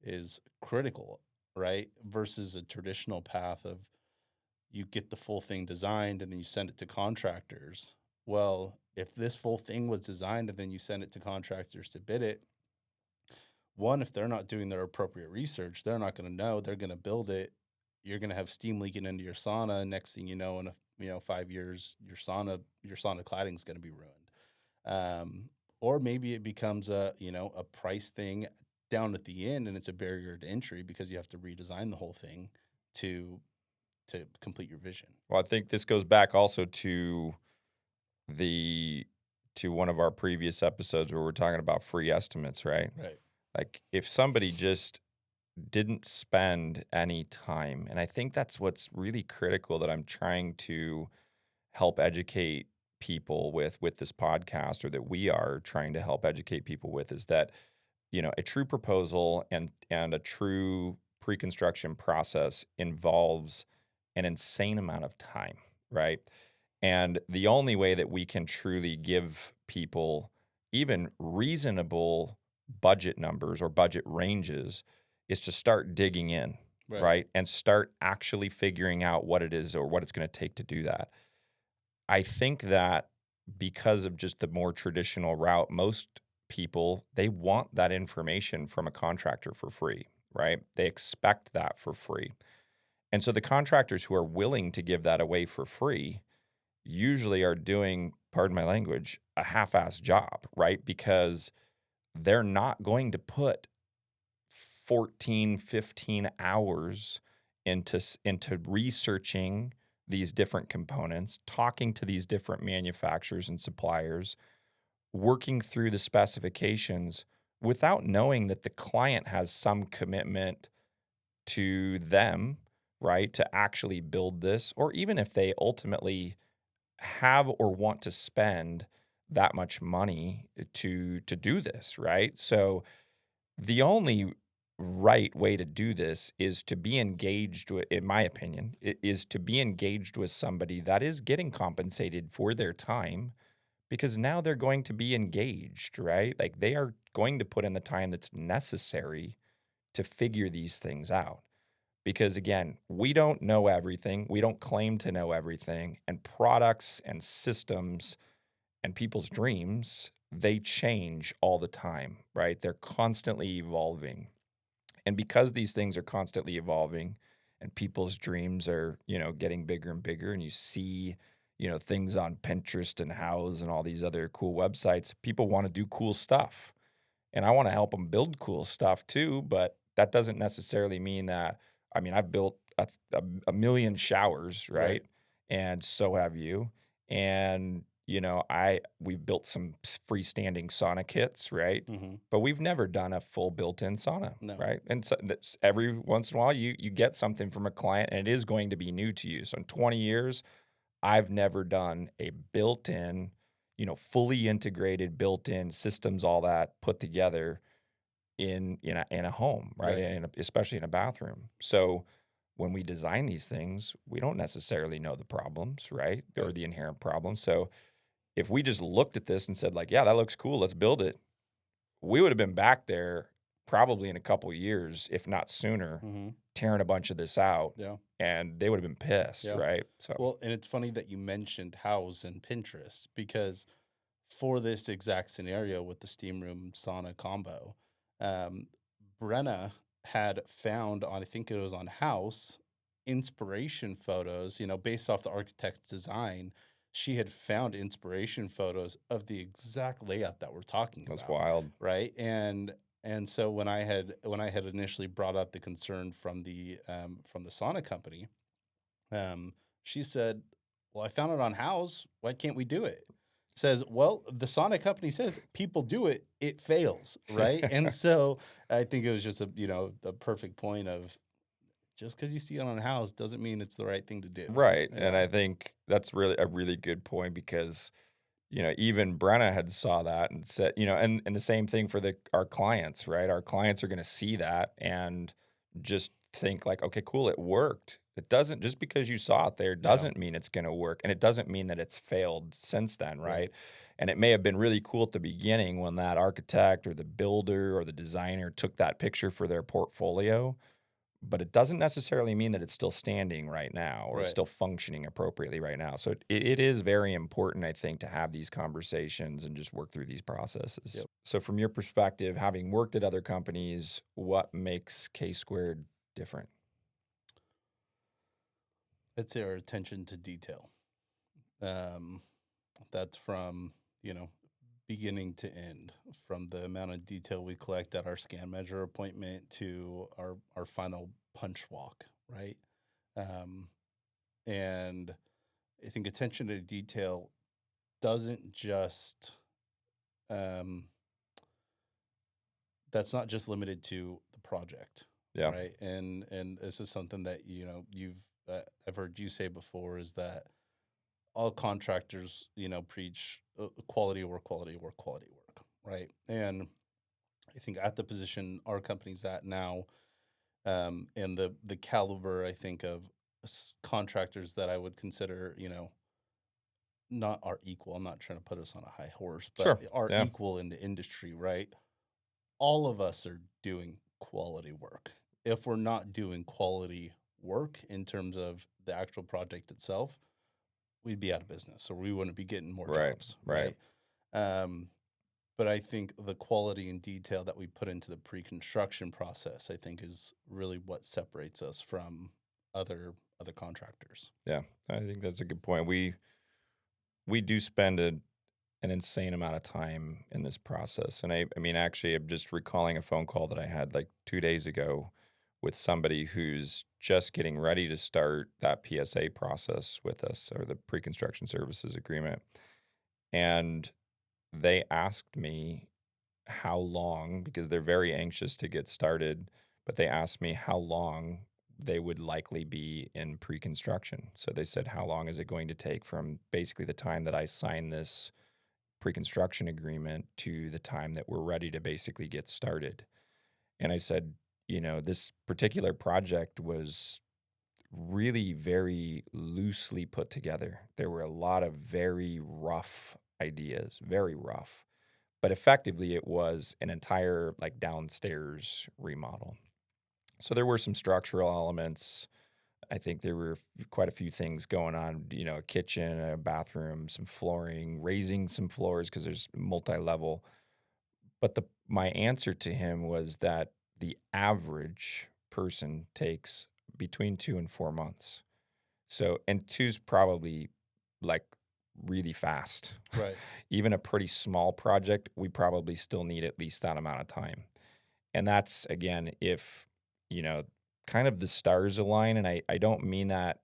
[SPEAKER 2] is critical, right? Versus a traditional path of you get the full thing designed and then you send it to contractors. Well, if this full thing was designed and then you send it to contractors to bid it, one, if they're not doing their appropriate research, they're not going to know. They're going to build it. You're going to have steam leaking into your sauna. Next thing you know, in 5 years, your sauna cladding is going to be ruined. Or maybe it becomes a price thing down at the end, and it's a barrier to entry because you have to redesign the whole thing to complete your vision.
[SPEAKER 1] Well, I think this goes back also the to one of our previous episodes where we're talking about free estimates, right?
[SPEAKER 2] Right.
[SPEAKER 1] Like if somebody just didn't spend any time, and I think that's what's really critical that I'm trying to help educate people with this podcast, or that we are trying to help educate people with, is that a true proposal and a true pre-construction process involves an insane amount of time, right? And the only way that we can truly give people even reasonable budget numbers or budget ranges is to start digging in,
[SPEAKER 2] Right.
[SPEAKER 1] right? And start actually figuring out what it is or what it's going to take to do that. I think that because of just the more traditional route, most people, they want that information from a contractor for free, right? They expect that for free. And so the contractors who are willing to give that away for free usually are doing, pardon my language, a half-assed job, right? Because they're not going to put 14, 15 hours into researching these different components, talking to these different manufacturers and suppliers, working through the specifications without knowing that the client has some commitment to them, right, to actually build this, or even if they ultimately have or want to spend that much money to do this, right? So the only right way to do this is to be engaged with, in my opinion, is to be engaged with somebody that is getting compensated for their time, because now they're going to be engaged, right? Like they are going to put in the time that's necessary to figure these things out. Because again, we don't know everything. We don't claim to know everything. And products and systems and people's dreams, they change all the time, right? They're constantly evolving. And because these things are constantly evolving and people's dreams are, getting bigger and bigger, and you see, things on Pinterest and Houzz and all these other cool websites, people want to do cool stuff. And I want to help them build cool stuff too, but that doesn't necessarily mean that. I mean, I've built a million showers,
[SPEAKER 2] Right.
[SPEAKER 1] right? And so have you. And we've built some freestanding sauna kits, right?
[SPEAKER 2] Mm-hmm.
[SPEAKER 1] But we've never done a full built-in sauna,
[SPEAKER 2] No.
[SPEAKER 1] right? And so that's every once in a while you get something from a client and it is going to be new to you. So in 20 years, I've never done a built-in, fully integrated, built-in systems, all that put together in a home, right?
[SPEAKER 2] Right.
[SPEAKER 1] And especially in a bathroom. So when we design these things, we don't necessarily know the problems, right? Or
[SPEAKER 2] Right.
[SPEAKER 1] the inherent problems. So if we just looked at this and said, like, yeah, that looks cool, let's build it, we would have been back there probably in a couple years, if not sooner,
[SPEAKER 2] Mm-hmm.
[SPEAKER 1] tearing a bunch of this out,
[SPEAKER 2] Yeah.
[SPEAKER 1] and they would have been pissed,
[SPEAKER 2] Yeah.
[SPEAKER 1] right? So
[SPEAKER 2] Well, and it's funny that you mentioned Houzz and Pinterest because for this exact scenario with the steam room sauna combo, um, Brenna had found on, I think it was on House, inspiration photos, based off the architect's design. She had found inspiration photos of the exact layout that we're talking
[SPEAKER 1] that's
[SPEAKER 2] about,
[SPEAKER 1] wild.
[SPEAKER 2] right? And so when I had initially brought up the concern from the sauna company, she said, "Well, I found it on House. Why can't we do it?" Says, "Well, the sauna company says people do it, it fails, right?" And so I think it was just a perfect point of just because you see it on a house doesn't mean it's the right thing to do.
[SPEAKER 1] Right, and
[SPEAKER 2] Yeah,
[SPEAKER 1] I think that's really a really good point because, even Brenna had saw that and said, and the same thing for our clients, right? Our clients are gonna see that and just think like, "Okay, cool, it worked." It doesn't just because you saw it there
[SPEAKER 2] yeah,
[SPEAKER 1] doesn't mean it's gonna work, and it doesn't mean that it's failed since then,
[SPEAKER 2] right,
[SPEAKER 1] right? And it may have been really cool at the beginning when that architect or the builder or the designer took that picture for their portfolio, but it doesn't necessarily mean that it's still standing right now or it's
[SPEAKER 2] right.
[SPEAKER 1] still functioning appropriately right now. So it is very important, I think, to have these conversations and just work through these processes.
[SPEAKER 2] Yep.
[SPEAKER 1] So, from your perspective, having worked at other companies, what makes K squared different?
[SPEAKER 2] I'd say our attention to detail. Um, that's from, you know, beginning to end, from the amount of detail we collect at our scan measure appointment to our final punch walk, right? Um, and I think attention to detail doesn't just um, that's not just limited to the project,
[SPEAKER 1] Yeah,
[SPEAKER 2] right? And this is something that I've heard you say before is that all contractors preach quality work, quality work, quality work, right? And I think at the position our company's at now, and the caliber I think of contractors that I would consider, not our equal. I'm not trying to put us on a high horse, but
[SPEAKER 1] sure.
[SPEAKER 2] are
[SPEAKER 1] Yeah,
[SPEAKER 2] equal in the industry, right? All of us are doing quality work. If we're not doing quality work in terms of the actual project itself, we'd be out of business or we wouldn't be getting more
[SPEAKER 1] right,
[SPEAKER 2] jobs,
[SPEAKER 1] right.
[SPEAKER 2] right? Um, but I think the quality and detail that we put into the pre-construction process, I think, is really what separates us from other contractors.
[SPEAKER 1] Yeah, I think that's a good point. We do spend an insane amount of time in this process. And I mean, actually, I'm just recalling a phone call that I had like 2 days ago with somebody who's just getting ready to start that PSA process with us or the pre construction services agreement. And they asked me how long, because they're very anxious to get started, but they asked me how long they would likely be in pre construction. So they said, how long is it going to take from basically the time that I sign this pre-construction agreement to the time that we're ready to basically get started. And I said, this particular project was really very loosely put together. There were a lot of very rough ideas, very rough. But effectively it was an entire like downstairs remodel. So there were some structural elements. I think there were quite a few things going on, a kitchen, a bathroom, some flooring, raising some floors because there's multi-level. But my answer to him was that the average person takes between 2 and 4 months. So and two's probably, like, really fast.
[SPEAKER 2] Right.
[SPEAKER 1] Even a pretty small project, we probably still need at least that amount of time. And that's, again, if, you know, kind of the stars align, and I don't mean that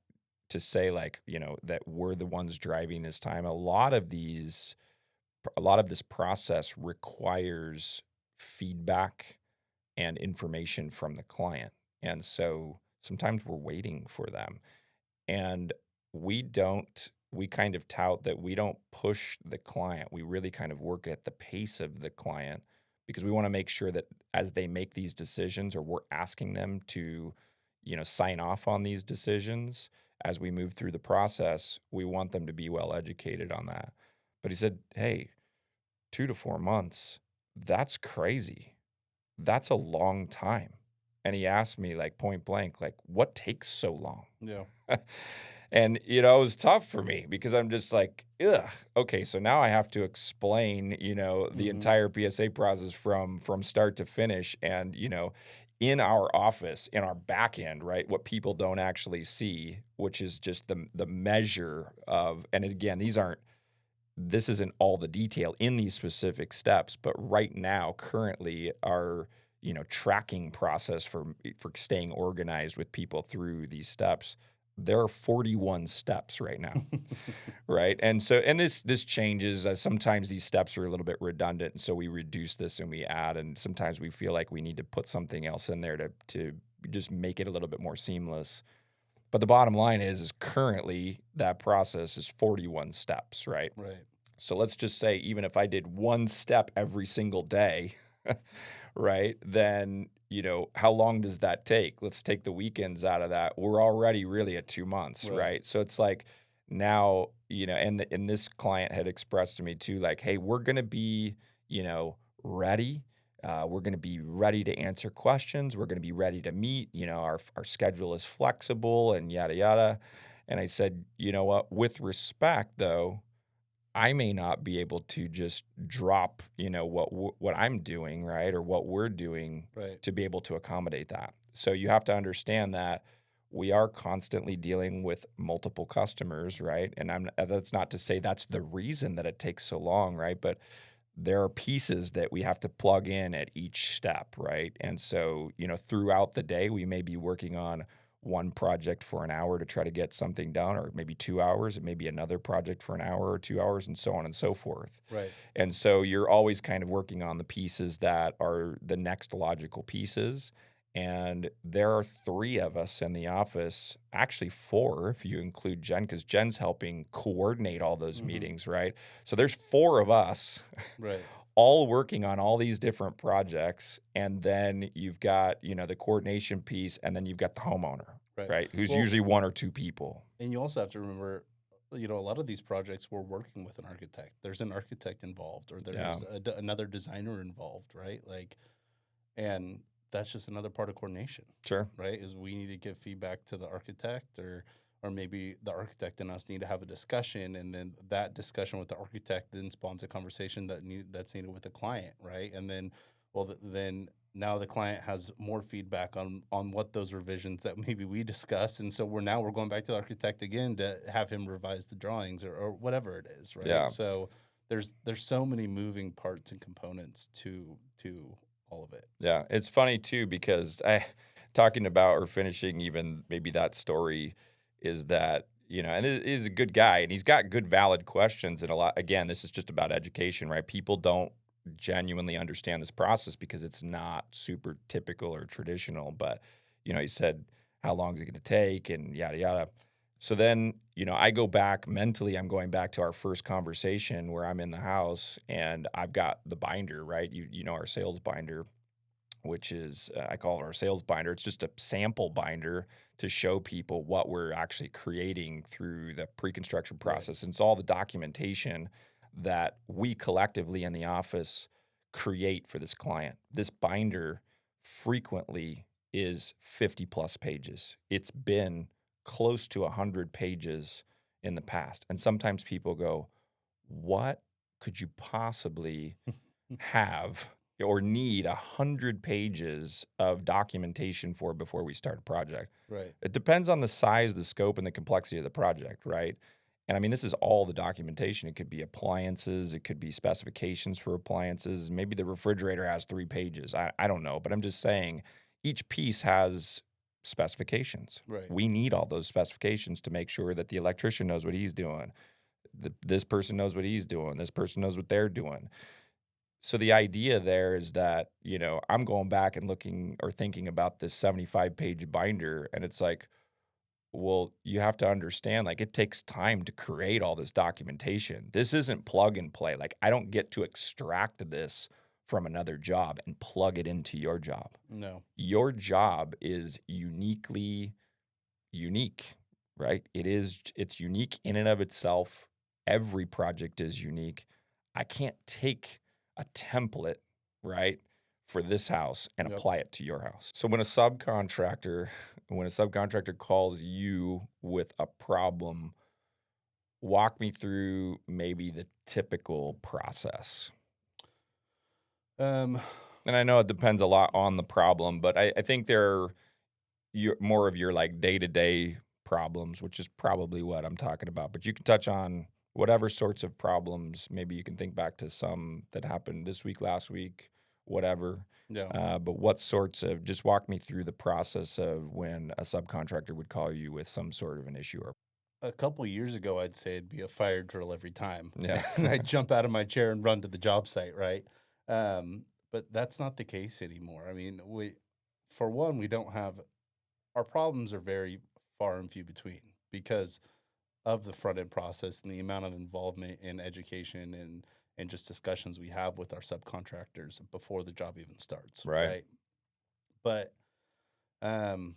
[SPEAKER 1] to say, like, that we're the ones driving this time. A lot of this process requires feedback and information from the client. And so sometimes we're waiting for them. And we kind of tout that we don't push the client. We really kind of work at the pace of the client because we want to make sure that as they make these decisions or we're asking them to, sign off on these decisions as we move through the process, we want them to be well educated on that. But he said, "Hey, 2 to 4 months, that's crazy. That's a long time." And he asked me, like, point blank, like, "What takes so long?"
[SPEAKER 2] Yeah.
[SPEAKER 1] And, it was tough for me because I'm just like, "Ugh, okay, so now I have to explain, the
[SPEAKER 2] Hmm.
[SPEAKER 1] entire PSA process from start to finish." And, in our office, in our back end, right, what people don't actually see, which is just the measure of, and again, this isn't all the detail in these specific steps, but right now, currently, our tracking process for staying organized with people through these steps, there are 41 steps right now, right? And so, and this changes. Sometimes these steps are a little bit redundant, and so we reduce this and we add. And sometimes we feel like we need to put something else in there to just make it a little bit more seamless. But the bottom line is currently that process is 41 steps, right?
[SPEAKER 2] Right.
[SPEAKER 1] So let's just say even if I did one step every single day, right? Then, how long does that take? Let's take the weekends out of that. We're already really at 2 months,
[SPEAKER 2] Right.
[SPEAKER 1] right? So it's like now, and this client had expressed to me too, like, hey, we're gonna be, ready. We're gonna be ready to answer questions. We're gonna be ready to meet. Our schedule is flexible and yada yada. And I said, you know what? With respect, though, I may not be able to just drop, what I'm doing, right, or what we're doing
[SPEAKER 2] Right.
[SPEAKER 1] to be able to accommodate that. So you have to understand that we are constantly dealing with multiple customers, right? And that's not to say that's the reason that it takes so long, right? But there are pieces that we have to plug in at each step, right? And so, throughout the day, we may be working on one project for an hour to try to get something done, or maybe 2 hours. It may be another project for an hour or 2 hours, and so on and so forth.
[SPEAKER 2] Right.
[SPEAKER 1] And so you're always kind of working on the pieces that are the next logical pieces. And there are three of us in the office, actually four if you include Jen, because Jen's helping coordinate all those
[SPEAKER 2] Mhm.
[SPEAKER 1] meetings, right? So there's four of us
[SPEAKER 2] Right.
[SPEAKER 1] all working on all these different projects. And then you've got, the coordination piece, and then you've got the homeowner,
[SPEAKER 2] Right.
[SPEAKER 1] right? Who's
[SPEAKER 2] Well,
[SPEAKER 1] usually one or two people.
[SPEAKER 2] and you also have to remember, a lot of these projects we're working with an architect. There's an architect involved, or
[SPEAKER 1] Yeah,
[SPEAKER 2] there's another designer involved, right? Like, and that's just another part of coordination,
[SPEAKER 1] sure.
[SPEAKER 2] right? Is we need to give feedback to the architect, or maybe the architect and us need to have a discussion, and then that discussion with the architect then spawns a conversation that's needed with the client, right? And then, well, then now the client has more feedback on what those revisions that maybe we discussed, and so we're going back to the architect again to have him revise the drawings, or whatever it is, right?
[SPEAKER 1] Yeah.
[SPEAKER 2] So there's so many moving parts and components to all of it.
[SPEAKER 1] Yeah, it's funny too because talking about or finishing even maybe that story is that and he's a good guy and he's got good valid questions and a lot. Again, this is just about education, right? People don't genuinely understand this process because it's not super typical or traditional. But he said, "How long is it going to take?" and yada yada. So then, I go back mentally. I'm going back to our first conversation where I'm in the house and I've got the binder, right? You know our sales binder, which is I call it our sales binder. It's just a sample binder to show people what we're actually creating through the pre-construction
[SPEAKER 2] Right.
[SPEAKER 1] process. And it's all the documentation that we collectively in the office create for this client. This binder frequently is 50 plus pages. It's been close to 100 pages in the past. And sometimes people go, "What could you possibly have or need 100 pages of documentation for before we start a project?"
[SPEAKER 2] Right.
[SPEAKER 1] It depends on the size, the scope, and the complexity of the project, right? And I mean, this is all the documentation. It could be appliances, it could be specifications for appliances. Maybe the refrigerator has 3 pages. I don't know, but I'm just saying each piece has specifications.
[SPEAKER 2] Right.
[SPEAKER 1] We need all those specifications to make sure that the electrician knows what he's doing. This person knows what he's doing. This person knows what they're doing. So the idea there is that, I'm going back and looking or thinking about this 75-page binder, and it's like, well, you have to understand, like, it takes time to create all this documentation. This isn't plug and play. Like, I don't get to extract this from another job and plug it into your job.
[SPEAKER 2] No.
[SPEAKER 1] Your job is uniquely unique, right? It's unique in and of itself. Every project is unique. I can't take a template, right, for this house and
[SPEAKER 2] Yep.
[SPEAKER 1] apply it to your house. So when a subcontractor calls you with a problem, walk me through maybe the typical process.
[SPEAKER 2] Um,
[SPEAKER 1] And I know it depends a lot on the problem, but I think there are more of your like day to day problems, which is probably what I'm talking about. But you can touch on whatever sorts of problems. Maybe you can think back to some that happened this week, last week, whatever.
[SPEAKER 2] yeah.
[SPEAKER 1] But what sorts of just walk me through the process of when a subcontractor would call you with some sort of an issue or
[SPEAKER 2] A couple years ago, I'd say it'd be a fire drill every time,
[SPEAKER 1] yeah,
[SPEAKER 2] and I'd jump out of my chair and run to the job site, right? But that's not the case anymore. I mean, for one, we don't have our problems are very far and few between because of the front end process and the amount of involvement in education and just discussions we have with our subcontractors before the job even starts,
[SPEAKER 1] Right.
[SPEAKER 2] right? But um,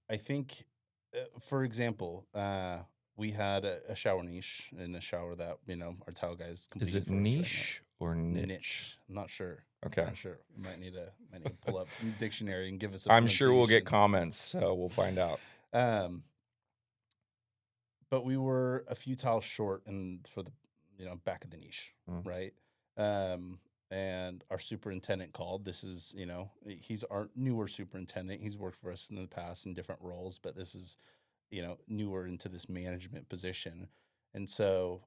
[SPEAKER 2] I think, for example, we had a shower niche in a shower that our tile guys
[SPEAKER 1] Is
[SPEAKER 2] completed
[SPEAKER 1] it
[SPEAKER 2] for us right now.
[SPEAKER 1] niche or niche?
[SPEAKER 2] Niche. I'm not sure.
[SPEAKER 1] Okay.
[SPEAKER 2] Not sure. Might need to pull up dictionary and give us a
[SPEAKER 1] I'm sure we'll get
[SPEAKER 2] pronunciation.
[SPEAKER 1] comments, so we'll find out.
[SPEAKER 2] Um, but we were a few tiles short and for the back of the niche,
[SPEAKER 1] Mm.
[SPEAKER 2] right? Um, and our superintendent called. This is he's our newer superintendent. He's worked for us in the past in different roles, but this is newer into this management position. And so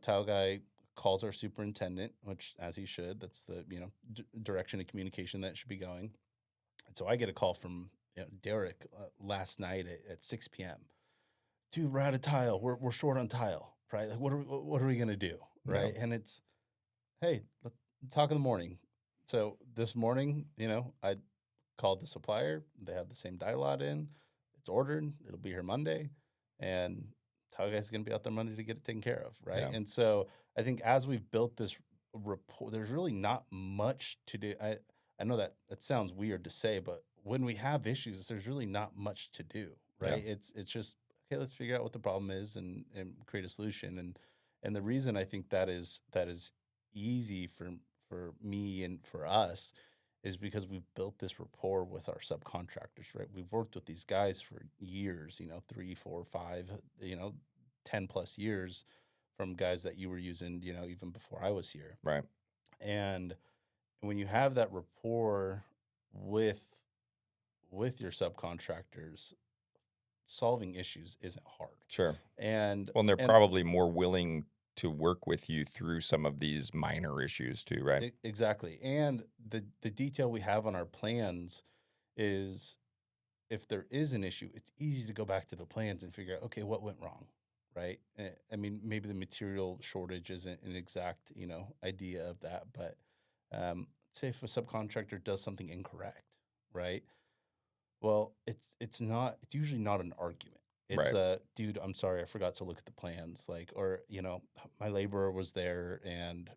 [SPEAKER 2] tile guy calls our superintendent, which as he should. That's the direction of communication that should be going. And so I get a call from Derek last night at 6 p.m. Dude, we're out of tile. We're short on tile, right? Like, what are we gonna do,
[SPEAKER 1] Yeah.
[SPEAKER 2] right? And it's, hey, let's talk in the morning. So this morning, I called the supplier. They have the same dye lot in. It's ordered. It'll be here Monday, and tile guy's gonna be out there Monday to get it taken care of, right?
[SPEAKER 1] Yeah.
[SPEAKER 2] And so I think as we've built this rapport, there's really not much to do. I know that sounds weird to say, but when we have issues, there's really not much to do,
[SPEAKER 1] Yeah.
[SPEAKER 2] right? It's just okay. Let's figure out what the problem is and create a solution. And the reason I think that is easy for me and for us is because we've built this rapport with our subcontractors, right? We've worked with these guys for years, 3, 4, 5, 10 plus years from guys that you were using, even before I was here.
[SPEAKER 1] Right.
[SPEAKER 2] And when you have that rapport with your subcontractors, solving issues isn't hard.
[SPEAKER 1] Sure.
[SPEAKER 2] And
[SPEAKER 1] Well, and they're
[SPEAKER 2] and
[SPEAKER 1] probably more willing to work with you through some of these minor issues too, right?
[SPEAKER 2] exactly. And the detail we have on our plans is if there is an issue, it's easy to go back to the plans and figure out, okay, what went wrong, right? I mean, maybe the material shortage isn't an exact, idea of that, but say if a subcontractor does something incorrect, right? Well, it's usually not an argument. It's
[SPEAKER 1] Right.
[SPEAKER 2] a dude, I'm sorry, I forgot to look at the plans, like, or my laborer was there, and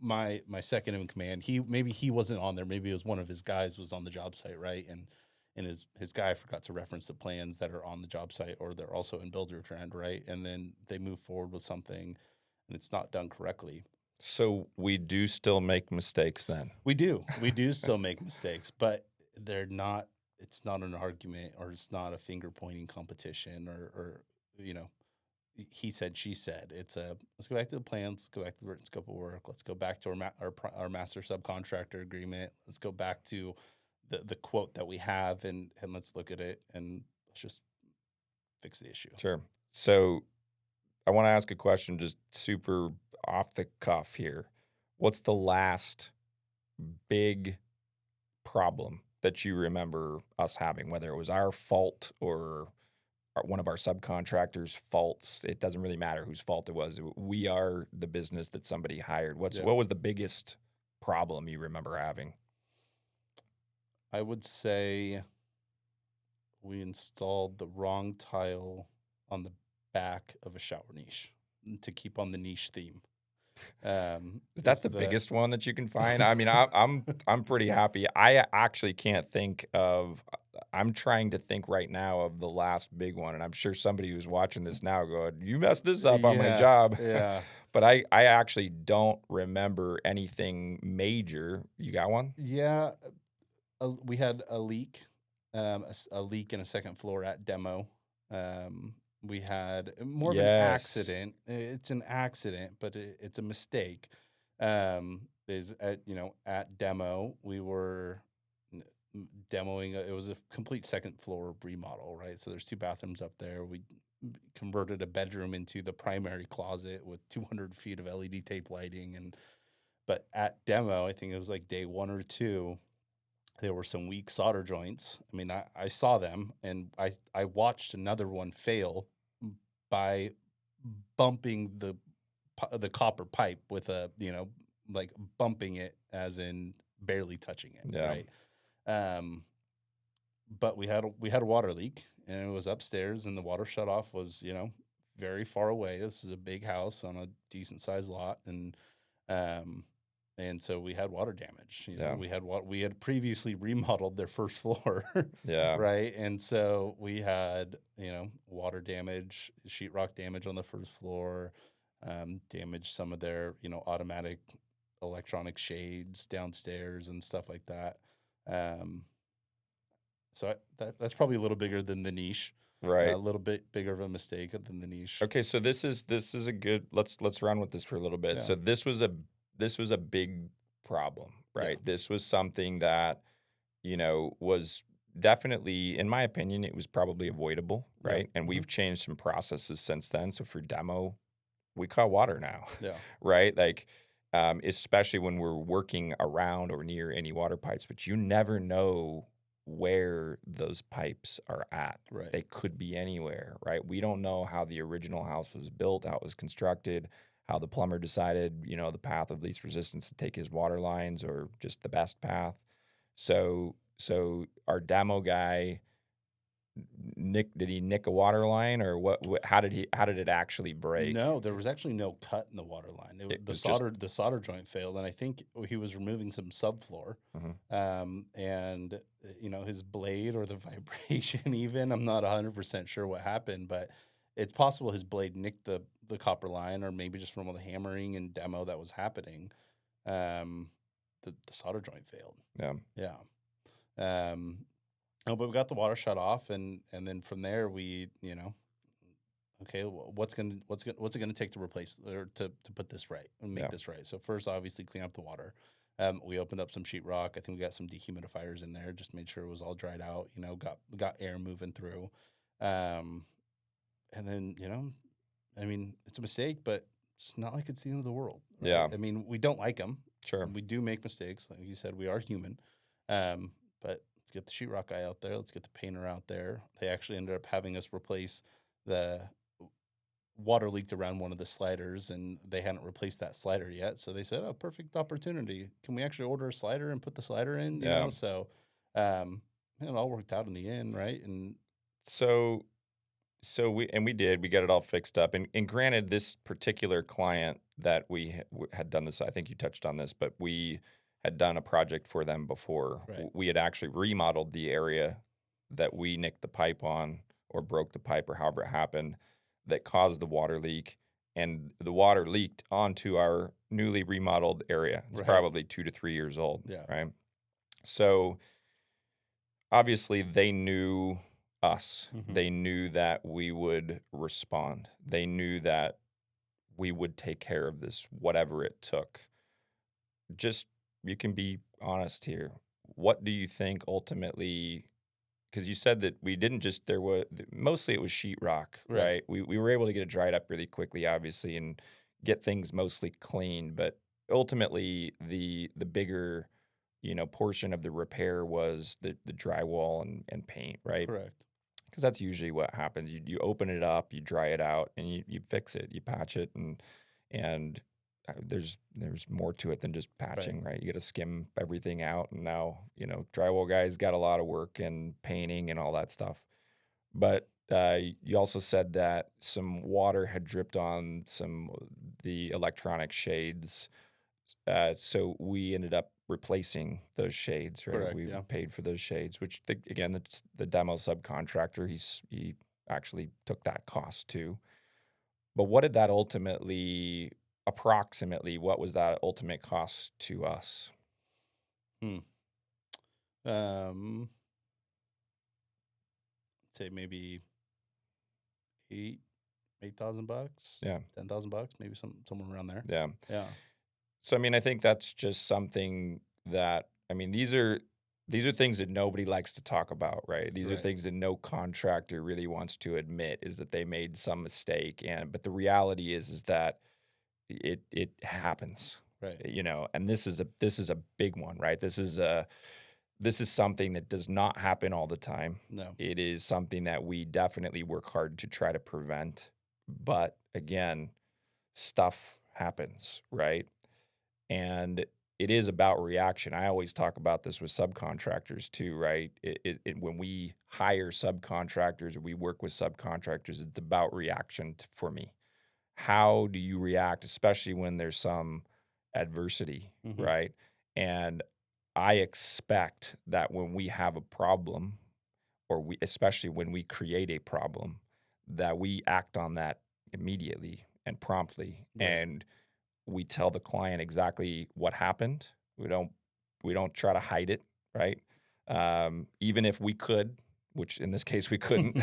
[SPEAKER 2] my second in command, he wasn't on there, maybe it was one of his guys was on the job site, right? And his guy forgot to reference the plans that are on the job site, or they're also in builder trend, right? And then they move forward with something and it's not done correctly.
[SPEAKER 1] So we do still make mistakes then.
[SPEAKER 2] We do still make mistakes, but they're not. It's not an argument, or it's not a finger pointing competition, or you know, he said, she said. It's a let's go back to the plans, go back to the written scope of work. Let's go back to our master subcontractor agreement. Let's go back to the quote that we have, and let's look at it and let's just fix the issue.
[SPEAKER 1] Sure. So I want to ask a question just super off the cuff here. What's the last big problem that you remember us having, whether it was our fault or one of our subcontractors' faults? It doesn't really matter whose fault it was. We are the business that somebody hired.
[SPEAKER 2] Yeah,
[SPEAKER 1] What was the biggest problem you remember having?
[SPEAKER 2] I would say we installed the wrong tile on the back of a shower niche to keep on the niche theme.
[SPEAKER 1] Is that
[SPEAKER 2] Is
[SPEAKER 1] the
[SPEAKER 2] the
[SPEAKER 1] biggest one that you can find? I mean, I'm pretty happy. I actually can't think of. I'm trying to think right now of the last big one, and I'm sure somebody who's watching this now going, "You messed this up on my
[SPEAKER 2] yeah,
[SPEAKER 1] job."
[SPEAKER 2] yeah,
[SPEAKER 1] But I actually don't remember anything major. You got one?
[SPEAKER 2] yeah. We had a leak, a leak in a second floor at demo. We had more of an
[SPEAKER 1] Yes.
[SPEAKER 2] accident. It's an accident, but it's a mistake. Is at demo we were demoing. It was a complete second floor remodel, right? So there's 2 bathrooms up there. We converted a bedroom into the primary closet with 200 feet of LED tape lighting, and but at demo, I think it was like day 1 or 2, there were some weak solder joints. I mean, I saw them, and I watched another one fail by bumping the copper pipe with like bumping it as in barely touching it,
[SPEAKER 1] Yeah.
[SPEAKER 2] right? Um, but we had a water leak, and it was upstairs, and the water shut off was, very far away. This is a big house on a decent sized lot, um, and so we had water damage.
[SPEAKER 1] Yeah.
[SPEAKER 2] We had previously remodeled their first floor,
[SPEAKER 1] Yeah.
[SPEAKER 2] right? And so we had, water damage, sheetrock damage on the first floor, damaged some of their, automatic electronic shades downstairs and stuff like that. Um, that's probably a little bigger than the niche, a
[SPEAKER 1] Right.
[SPEAKER 2] little bit bigger of a mistake than the niche.
[SPEAKER 1] Okay, so this is a good let's run with this for a little bit.
[SPEAKER 2] Yeah,
[SPEAKER 1] So this was a big problem,
[SPEAKER 2] yeah,
[SPEAKER 1] right? This was something that, was definitely, in my opinion, it was probably avoidable,
[SPEAKER 2] yeah,
[SPEAKER 1] right? And
[SPEAKER 2] hmm
[SPEAKER 1] we've changed some processes since then. So for demo, we call water now,
[SPEAKER 2] yeah,
[SPEAKER 1] right? Like, especially when we're working around or near any water pipes, but you never know where those pipes are at.
[SPEAKER 2] right,
[SPEAKER 1] They could be anywhere, right? We don't know how the original house was built, how it was constructed, how the plumber decided, the path of least resistance to take his water lines or just the best path. So our demo guy did he nick a water line or what how did it actually break?
[SPEAKER 2] No, there was actually no cut in the water line.
[SPEAKER 1] It
[SPEAKER 2] The
[SPEAKER 1] was just
[SPEAKER 2] solder joint failed, and I think he was removing some subfloor,
[SPEAKER 1] mhm.
[SPEAKER 2] and his blade or the vibration. Even I'm not 100% sure what happened, but it's possible his blade nicked the copper line, or maybe just from all the hammering and demo that was happening. Um, the solder joint failed.
[SPEAKER 1] Yeah.
[SPEAKER 2] Yeah. Um, no, but we got the water shut off, and then from there we, okay, what's it gonna take to replace or to put this right and make
[SPEAKER 1] Yeah.
[SPEAKER 2] this right? So first, obviously, clean up the water. We opened up some sheetrock. I think we got some dehumidifiers in there. Just made sure it was all dried out. Got air moving through, um, and then I mean, it's a mistake, but it's not like it's the end of the world, right?
[SPEAKER 1] Yeah.
[SPEAKER 2] I mean, we don't like them.
[SPEAKER 1] Sure.
[SPEAKER 2] We do make mistakes, like you said. We are human, but let's get the sheetrock guy out there. Let's get the painter out there. They actually ended up having us replace the water leaked around one of the sliders, and they hadn't replaced that slider yet. So they said, "Oh, perfect opportunity. Can we actually order a slider and put the slider in?"
[SPEAKER 1] Yeah.
[SPEAKER 2] So um, it all worked out in the end, right? And
[SPEAKER 1] So we did. We got it all fixed up. And granted, this particular client that had done this, I think you touched on this, but we had done a project for them before.
[SPEAKER 2] right,
[SPEAKER 1] We had actually remodeled the area that we nicked the pipe on or broke the pipe or however it happened that caused the water leak. And the water leaked onto our newly remodeled area. It's
[SPEAKER 2] right,
[SPEAKER 1] probably 2 to 3 years old,
[SPEAKER 2] yeah,
[SPEAKER 1] right? So obviously they knew us.
[SPEAKER 2] hmm
[SPEAKER 1] They knew that we would respond. They knew that we would take care of this, whatever it took. Just you can be honest here. What do you think ultimately? Because you said that we didn't just there was mostly it was sheetrock,
[SPEAKER 2] right,
[SPEAKER 1] right? We were able to get it dried up really quickly, obviously, and get things mostly clean. But ultimately, the bigger portion of the repair was the drywall and paint, right?
[SPEAKER 2] correct,
[SPEAKER 1] Because that's usually what happens. You open it up, you dry it out, and you fix it, you patch it, and there's more to it than just
[SPEAKER 2] right,
[SPEAKER 1] patching, right? You got to skim everything out, and now drywall guys got a lot of work and painting and all that stuff. But you also said that some water had dripped on some the electronic shades, so we ended up replacing those shades, right?
[SPEAKER 2] correct,
[SPEAKER 1] We
[SPEAKER 2] yeah.
[SPEAKER 1] paid for those shades, which again, the demo subcontractor. He actually took that cost too. But what did that approximately, what was that ultimate cost to us?
[SPEAKER 2] Hmm. Um, say maybe eight 8,000 bucks,
[SPEAKER 1] Yeah,
[SPEAKER 2] 10,000 bucks, maybe somewhere around there.
[SPEAKER 1] yeah.
[SPEAKER 2] Yeah,
[SPEAKER 1] So I mean, I think that's just something that I mean, these are things that nobody likes to talk about, right? These are
[SPEAKER 2] right,
[SPEAKER 1] things that no contractor really wants to admit is that they made some mistake, and but the reality is that it happens,
[SPEAKER 2] right.
[SPEAKER 1] and this is a big one, right? This is something that does not happen all the time.
[SPEAKER 2] No,
[SPEAKER 1] It is something that we definitely work hard to try to prevent, but again, stuff happens, right? And it is about reaction. I always talk about this with subcontractors too, right? When we hire subcontractors or we work with subcontractors, it's about reaction for me. How do you react, especially when there's some adversity,
[SPEAKER 2] Mhm.
[SPEAKER 1] right? And I expect that when we have a problem, or especially when we create a problem, that we act on that immediately and promptly,
[SPEAKER 2] Right.
[SPEAKER 1] and we tell the client exactly what happened. We don't we don't try to hide it, right? Even if we could, which in this case we couldn't,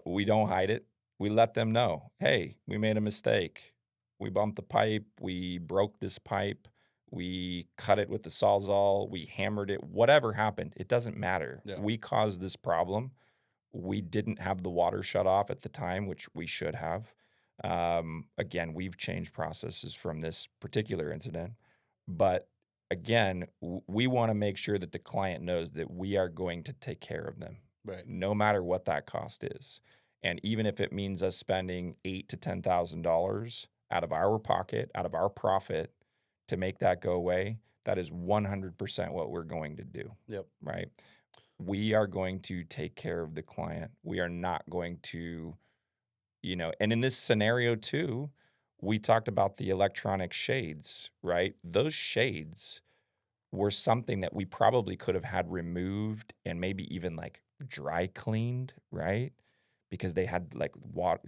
[SPEAKER 1] we don't hide it. We let them know, hey, we made a mistake. We bumped the pipe. We broke this pipe. We cut it with the sawzall. We hammered it. Whatever happened, it doesn't matter.
[SPEAKER 2] Yeah.
[SPEAKER 1] We caused this problem. We didn't have the water shut off at the time, which we should have. Again, we've changed processes from this particular incident, but again, we want to make sure that the client knows that we are going to take care of them,
[SPEAKER 2] Right.
[SPEAKER 1] no matter what that cost is, and even if it means us spending $8 to $10,000 out of our pocket, out of our profit, to make that go away, that is 100% what we're going to do,
[SPEAKER 2] Yep.
[SPEAKER 1] right? We are going to take care of the client. We are not going to, and in this scenario too, we talked about the electronic shades, right? Those shades were something that we probably could have had removed and maybe even like dry cleaned, right? Because they had like water,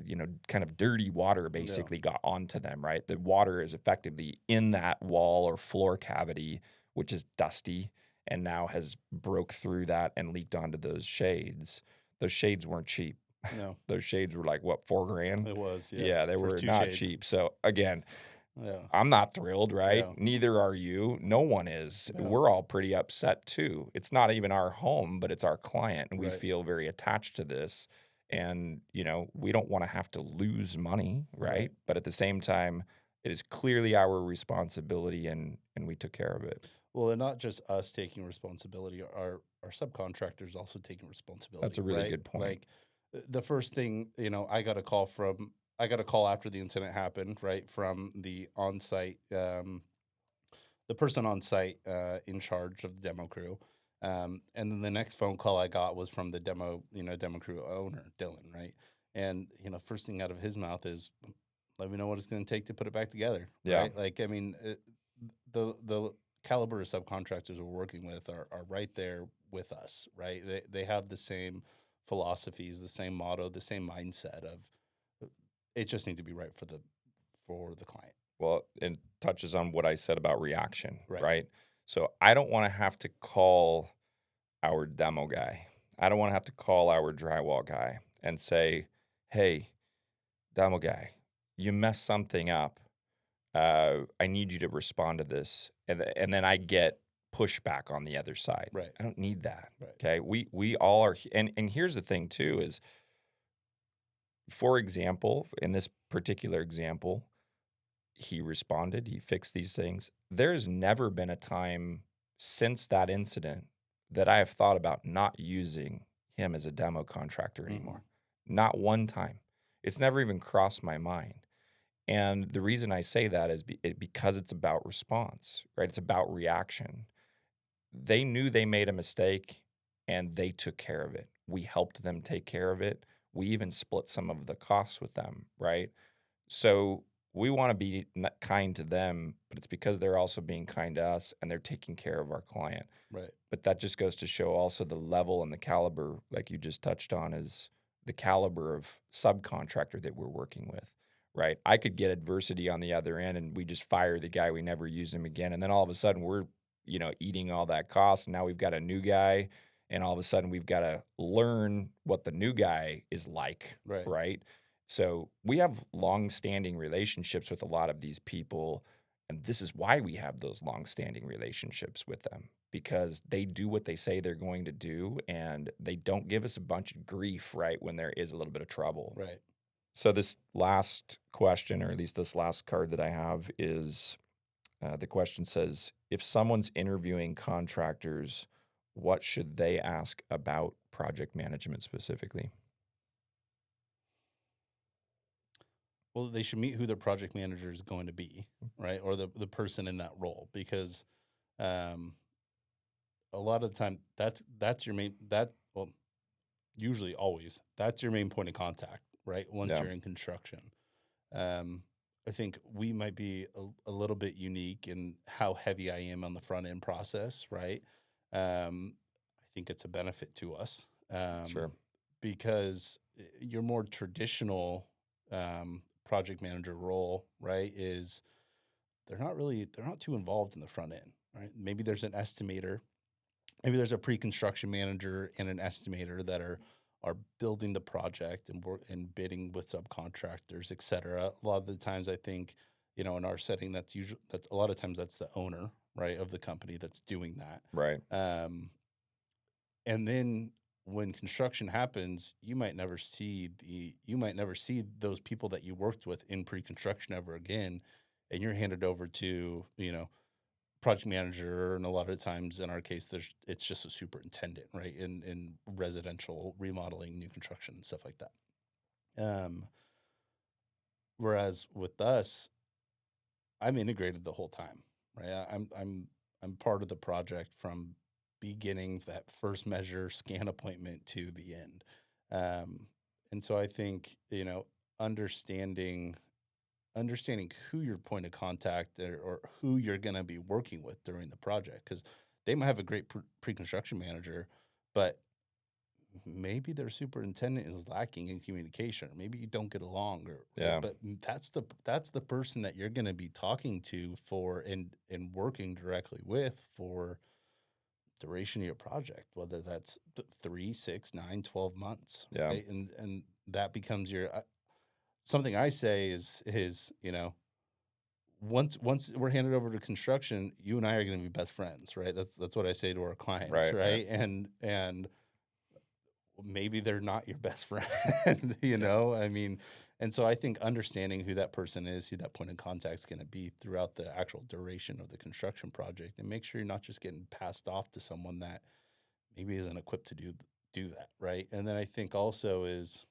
[SPEAKER 1] kind of dirty water
[SPEAKER 2] Yeah.
[SPEAKER 1] basically got onto them, right? The water is effectively in that wall or floor cavity, which is dusty and now has broke through that and leaked onto those shades. Those shades weren't cheap.
[SPEAKER 2] No.
[SPEAKER 1] Those shades were like what, 4 grand?
[SPEAKER 2] It was, yeah,
[SPEAKER 1] Yeah, they
[SPEAKER 2] for
[SPEAKER 1] were
[SPEAKER 2] 2
[SPEAKER 1] not
[SPEAKER 2] shades.
[SPEAKER 1] cheap. So again,
[SPEAKER 2] Yeah.
[SPEAKER 1] I'm not thrilled, right?
[SPEAKER 2] Yeah.
[SPEAKER 1] Neither are you. No one is.
[SPEAKER 2] Yeah.
[SPEAKER 1] We're all pretty upset too. It's not even our home, but it's our client, and we
[SPEAKER 2] Right.
[SPEAKER 1] feel very attached to this. And, we don't want to have to lose money,
[SPEAKER 2] Right.
[SPEAKER 1] right? But at the same time, it is clearly our responsibility and we took care of it.
[SPEAKER 2] Well, and not just us taking responsibility, our subcontractors also taking
[SPEAKER 1] That's
[SPEAKER 2] responsibility,
[SPEAKER 1] a really
[SPEAKER 2] right?
[SPEAKER 1] good point.
[SPEAKER 2] Like the first thing, I got a call after the incident happened, right, from the person on site in charge of the demo crew. And then the next phone call I got was from the demo crew owner, Dylan, right? And first thing out of his mouth is, "Let me know what it's going to take to put it back together,"
[SPEAKER 1] Yeah.
[SPEAKER 2] right? Like, I mean, the caliber of subcontractors we're working with are right there with us, right? They have the same philosophies, the same motto, the same mindset of it just needs to be right for the client.
[SPEAKER 1] Well, it touches on what I said about reaction,
[SPEAKER 2] Right.
[SPEAKER 1] right? So I don't want to have to call our demo guy. I don't want to have to call our drywall guy and say, "Hey, demo guy, you messed something up. I need you to respond to this," and then I get pushback on the other side.
[SPEAKER 2] Right.
[SPEAKER 1] I don't need that.
[SPEAKER 2] Right.
[SPEAKER 1] Okay, we all are, and here's the thing too is, for example, in this particular example, he responded, he fixed these things. There's never been a time since that incident that I have thought about not using him as a demo contractor
[SPEAKER 2] Mhm.
[SPEAKER 1] anymore. Not one time. It's never even crossed my mind. And the reason I say that is because it's about response, right? It's about reaction. They knew they made a mistake and they took care of it. We helped them take care of it. We even split some of the costs with them, right? So we want to be kind to them, but it's because they're also being kind to us and they're taking care of our client.
[SPEAKER 2] Right.
[SPEAKER 1] But that just goes to show also the level and the caliber, like you just touched on, is the caliber of subcontractor that we're working with, right? I could get adversity on the other end and we just fire the guy, we never use him again. And then all of a sudden we're, eating all that cost. And now we've got a new guy. And all of a sudden we've got to learn what the new guy is like,
[SPEAKER 2] Right.
[SPEAKER 1] right? So we have long-standing relationships with a lot of these people, and this is why we have those long-standing relationships with them, because they do what they say they're going to do, and they don't give us a bunch of grief, right, when there is a little bit of trouble.
[SPEAKER 2] Right.
[SPEAKER 1] So this last question, or at least this last card that I have, is the question says, if someone's interviewing contractors, what should they ask about project management specifically?
[SPEAKER 2] Well, they should meet who their project manager is going to be, right? Or the person in that role, because um, a lot of the time that's your main that well usually always that's your main point of contact, right? Once
[SPEAKER 1] Yeah,
[SPEAKER 2] you're in construction. Um, I think we might be a little bit unique in how heavy I am on the front end process, right? I think it's a benefit to us,
[SPEAKER 1] sure.
[SPEAKER 2] because your more traditional project manager role, right, is they're not too involved in the front end, right? Maybe there's an estimator, maybe there's a pre-construction manager and an estimator that are building the project and work and bidding with subcontractors, et cetera. A lot of the times I think, in our setting, that's a lot of times that's the owner, right, of the company that's doing that.
[SPEAKER 1] Right.
[SPEAKER 2] And then when construction happens, you might never see those people that you worked with in pre-construction ever again, and you're handed over to, project manager, and a lot of times in our case it's just a superintendent, right, in residential remodeling, new construction, and stuff like that. Um whereas with us, I'm integrated the whole time, right? I'm part of the project from beginning, that first measure scan appointment, to the end. um and so I think, understanding understanding who your point of contact, or who you're going to be working with during the project, because they might have a great pre-construction manager, but maybe their superintendent is lacking in communication, or maybe you don't get along, or right.
[SPEAKER 1] Yeah.
[SPEAKER 2] But that's the person that you're going to be talking to for, and working directly with for duration of your project, whether that's 3, 6, 9, 12 months,
[SPEAKER 1] Yeah.
[SPEAKER 2] right? And that becomes your something I say is, once we're handed over to construction, you and I are going to be best friends, right? That's what I say to our clients,
[SPEAKER 1] Right. Right.
[SPEAKER 2] right? And maybe they're not your best friend,
[SPEAKER 1] Yeah.
[SPEAKER 2] I mean, and so I think understanding who that person is, who that point of contact is going to be throughout the actual duration of the construction project, and make sure you're not just getting passed off to someone that maybe isn't equipped to do that, right? And then I think also is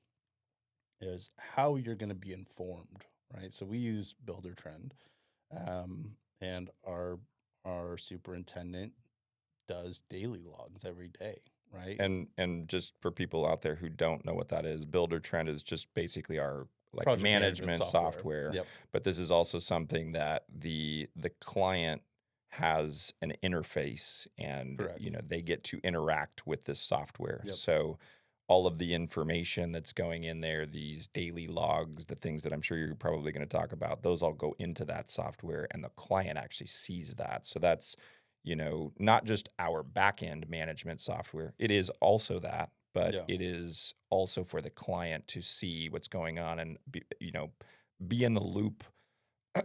[SPEAKER 2] how you're going to be informed, right? So we use Builder Trend, and our superintendent does daily logs every day, right?
[SPEAKER 1] And just for people out there who don't know what that is, Builder Trend is just basically our like
[SPEAKER 2] Project management
[SPEAKER 1] management
[SPEAKER 2] software.
[SPEAKER 1] software,
[SPEAKER 2] Yep.
[SPEAKER 1] but this is also something that the client has an interface and
[SPEAKER 2] Correct.
[SPEAKER 1] they get to interact with this software.
[SPEAKER 2] Yep.
[SPEAKER 1] So all of the information that's going in there, these daily logs, the things that I'm sure you're probably going to talk about, those all go into that software and the client actually sees that. So that's not just our back end management software. It is also that, but
[SPEAKER 2] Yeah.
[SPEAKER 1] it is also for the client to see what's going on and be in the loop,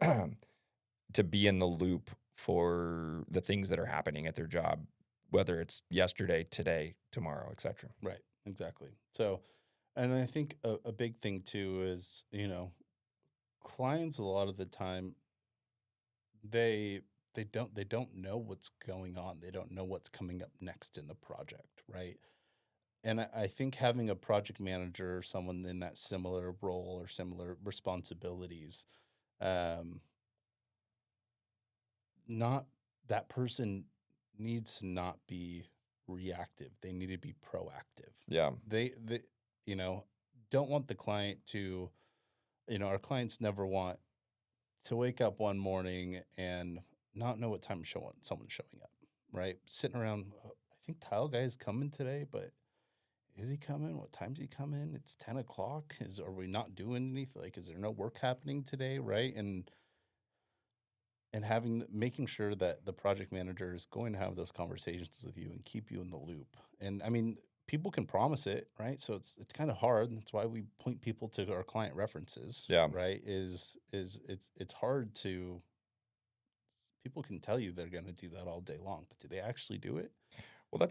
[SPEAKER 1] to be in the loop for the things that are happening at their job, whether it's yesterday, today, tomorrow, etc.
[SPEAKER 2] Right. Exactly. So, and I think a big thing too is, clients a lot of the time, they they don't know what's going on. They don't know what's coming up next in the project, right? And I think having a project manager or someone in that similar role or similar responsibilities, um, not that person needs to not be reactive. They need to be proactive.
[SPEAKER 1] Yeah,
[SPEAKER 2] They you know don't want the client to, our clients never want to wake up one morning and not know what time someone's showing up, right? Sitting around, I think tile guy is coming today, but is he coming? What time's he coming? It's 10 o'clock. Are we not doing anything? Like, is there no work happening today, right? And making sure that the project manager is going to have those conversations with you and keep you in the loop. And I mean, people can promise it, right? So it's kind of hard. That's why we point people to our client references,
[SPEAKER 1] yeah.
[SPEAKER 2] right? It's hard to People can tell you they're going to do that all day long, but do they actually do it?
[SPEAKER 1] Well,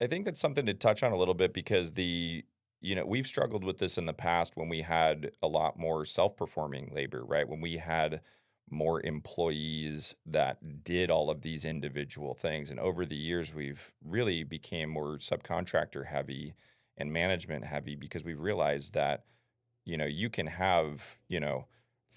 [SPEAKER 1] I think that's something to touch on a little bit because we've struggled with this in the past when we had a lot more self-performing labor, right? When we had more employees that did all of these individual things. And over the years, we've really became more subcontractor heavy and management heavy because we realized that you can have,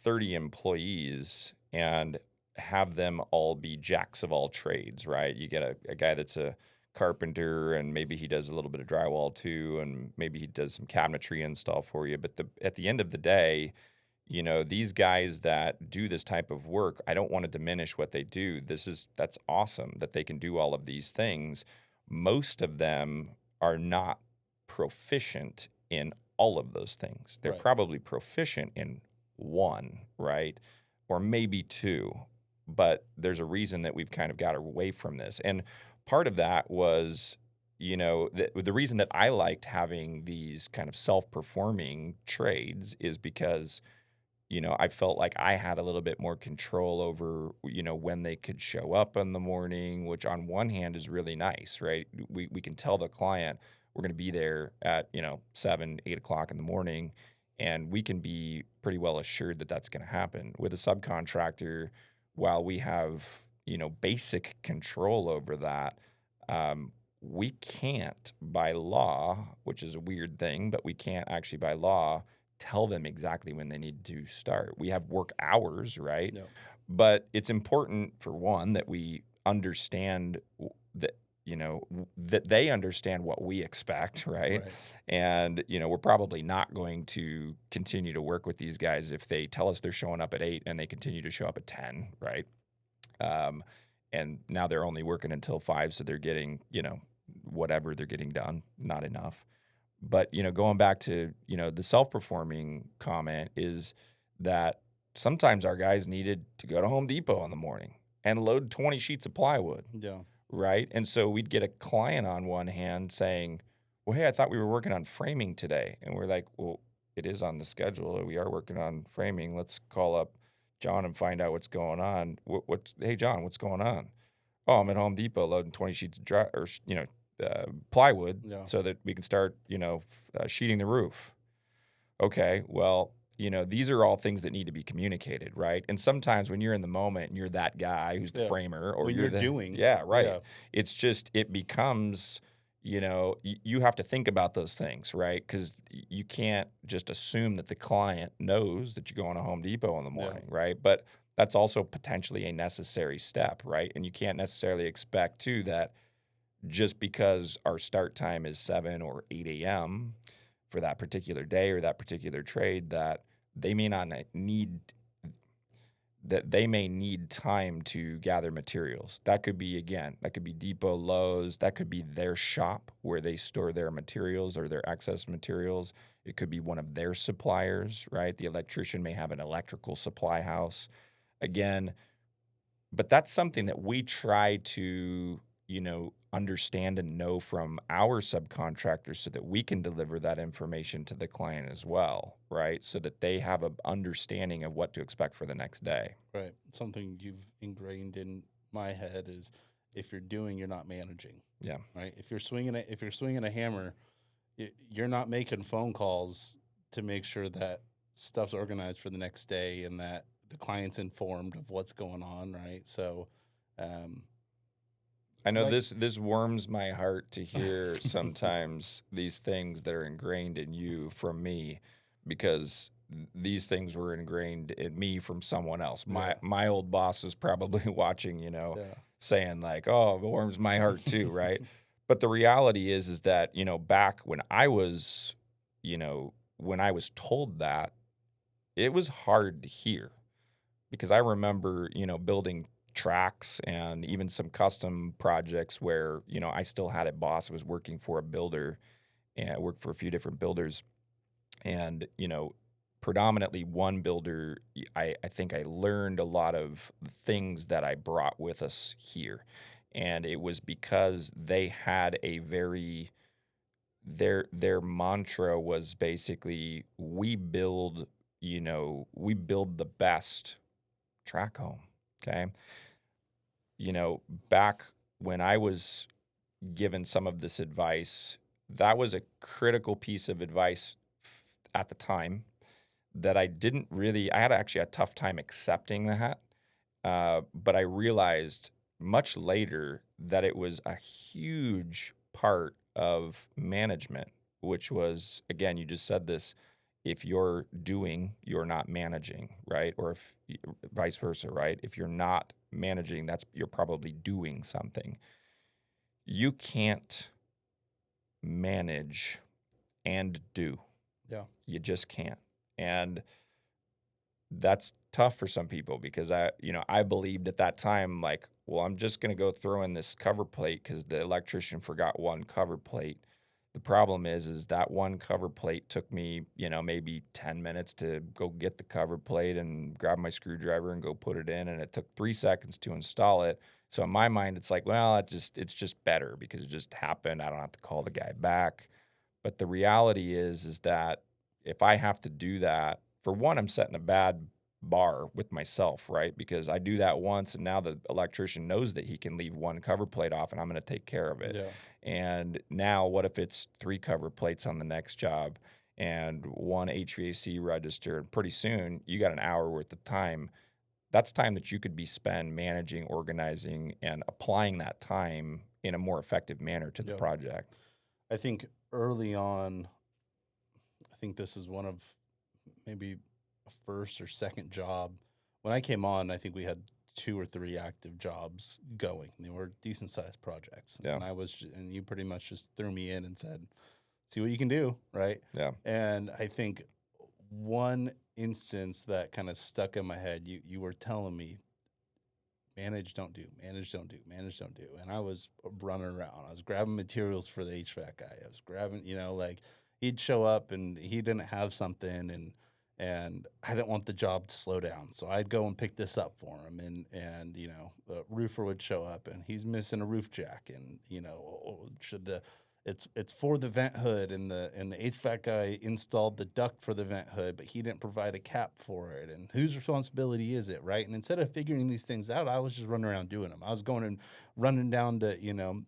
[SPEAKER 1] 30 employees and have them all be jacks of all trades, right? You get a guy that's a carpenter and maybe he does a little bit of drywall too, and maybe he does some cabinetry install for you. But at the end of the day, these guys that do this type of work, I don't want to diminish what they do. That's awesome that they can do all of these things. Most of them are not proficient in all of those things. They're
[SPEAKER 2] Right.
[SPEAKER 1] probably proficient in one, right? Or maybe two. But there's a reason that we've kind of got away from this. And part of that was, the reason that I liked having these kind of self-performing trades is because I felt like I had a little bit more control over, when they could show up in the morning, which on one hand is really nice, right? We can tell the client we're going to be there at, 7, 8 o'clock in the morning, and we can be pretty well assured that that's going to happen. With a subcontractor, while we have, basic control over that, we can't by law, which is a weird thing, but we can't actually by law tell them exactly when they need to start. We have work hours, right?
[SPEAKER 2] Yeah.
[SPEAKER 1] But it's important for one that we understand that that they understand what we expect, right?
[SPEAKER 2] Right.
[SPEAKER 1] And we're probably not going to continue to work with these guys if they tell us they're showing up at 8 and they continue to show up at 10, right? Um, and now they're only working until 5, so they're getting, whatever they're getting done, not enough. But, going back to, the self-performing comment is that sometimes our guys needed to go to Home Depot in the morning and load 20 sheets of plywood,
[SPEAKER 2] Yeah.
[SPEAKER 1] right? And so we'd get a client on one hand saying, "Well, hey, I thought we were working on framing today." And we're like, "Well, it is on the schedule. We are working on framing. Let's call up John and find out what's going on. Hey, John, what's going on?" "Oh, I'm at Home Depot loading 20 sheets of plywood
[SPEAKER 2] Yeah.
[SPEAKER 1] so that we can start, sheeting the roof." Okay, well, these are all things that need to be communicated, right? And sometimes when you're in the moment and you're that guy who's the
[SPEAKER 2] Yeah.
[SPEAKER 1] framer or
[SPEAKER 2] When
[SPEAKER 1] you're
[SPEAKER 2] you're
[SPEAKER 1] the
[SPEAKER 2] doing,
[SPEAKER 1] yeah, right.
[SPEAKER 2] yeah.
[SPEAKER 1] It becomes, you have to think about those things, right? Because you can't just assume that the client knows that you're going to Home Depot in the
[SPEAKER 2] Yeah.
[SPEAKER 1] morning, right? But that's also potentially a necessary step, right? And you can't necessarily expect too that just because our start time is 7 or 8 a.m. for that particular day or that particular trade, that they may not need they may need time to gather materials. That could be, again, that could be Depot, Lowe's, that could be their shop where they store their materials or their excess materials. It could be one of their suppliers, right? The electrician may have an electrical supply house. Again, but that's something that we try to, understand and know from our subcontractors so that we can deliver that information to the client as well, right? So that they have a understanding of what to expect for the next day.
[SPEAKER 2] Right. Something you've ingrained in my head is if you're doing, you're not managing.
[SPEAKER 1] Yeah.
[SPEAKER 2] Right. If you're swinging a hammer, you're not making phone calls to make sure that stuff's organized for the next day and that the client's informed of what's going on. Right. So, um,
[SPEAKER 1] I know
[SPEAKER 2] like,
[SPEAKER 1] this warms my heart to hear sometimes these things that are ingrained in you from me because these things were ingrained in me from someone else. My
[SPEAKER 2] yeah,
[SPEAKER 1] my old boss was probably watching,
[SPEAKER 2] yeah,
[SPEAKER 1] saying like, "Oh, it warms my heart too," right? But the reality is that, back when I was told that, it was hard to hear because I remember, building tracks and even some custom projects where, I still had a boss. I was working for a builder and I worked for a few different builders. And, predominantly one builder, I think I learned a lot of things that I brought with us here. And it was because they had a very, their mantra was basically, we build the best track home. Okay. Back when I was given some of this advice, that was a critical piece of advice at the time that I had actually a tough time accepting that. But I realized much later that it was a huge part of management, which was, again, you just said this, if you're doing, you're not managing, right? Or if vice versa, right? If you're not managing, that's you're probably doing something. You can't manage and do.
[SPEAKER 2] Yeah.
[SPEAKER 1] You just can't. And that's tough for some people because I believed at that time, like, well, I'm just going to go throw in this cover plate because the electrician forgot one cover plate. The problem is that one cover plate took me, maybe 10 minutes to go get the cover plate and grab my screwdriver and go put it in. And it took 3 seconds to install it. So in my mind, it's like, well, it's just better because it just happened. I don't have to call the guy back. But the reality is that if I have to do that, for one, I'm setting a bad bar with myself, right? Because I do that once and now the electrician knows that he can leave one cover plate off and I'm going to take care of it.
[SPEAKER 2] Yeah.
[SPEAKER 1] And now what if it's 3 cover plates on the next job and one HVAC register? And pretty soon you got an hour worth of time. That's time that you could be spent managing, organizing, and applying that time in a more effective manner to the
[SPEAKER 2] Yeah.
[SPEAKER 1] project.
[SPEAKER 2] I think early on, I think this is one of maybe a first or second job. When I came on, I think we had 2 or 3 active jobs going. They were decent sized projects,
[SPEAKER 1] Yeah.
[SPEAKER 2] and you pretty much just threw me in and said, "See what you can do," right?
[SPEAKER 1] Yeah.
[SPEAKER 2] And I think one instance that kind of stuck in my head, you were telling me, manage, don't do, manage, don't do, manage, don't do. And I was running around. I was grabbing materials for the HVAC guy. I was grabbing, like he'd show up and he didn't have something and I didn't want the job to slow down. So I'd go and pick this up for him and the roofer would show up and he's missing a roof jack and should the it's for the vent hood and the HVAC guy installed the duct for the vent hood, but he didn't provide a cap for it. And whose responsibility is it, right? And instead of figuring these things out, I was just running around doing them. I was going and running down to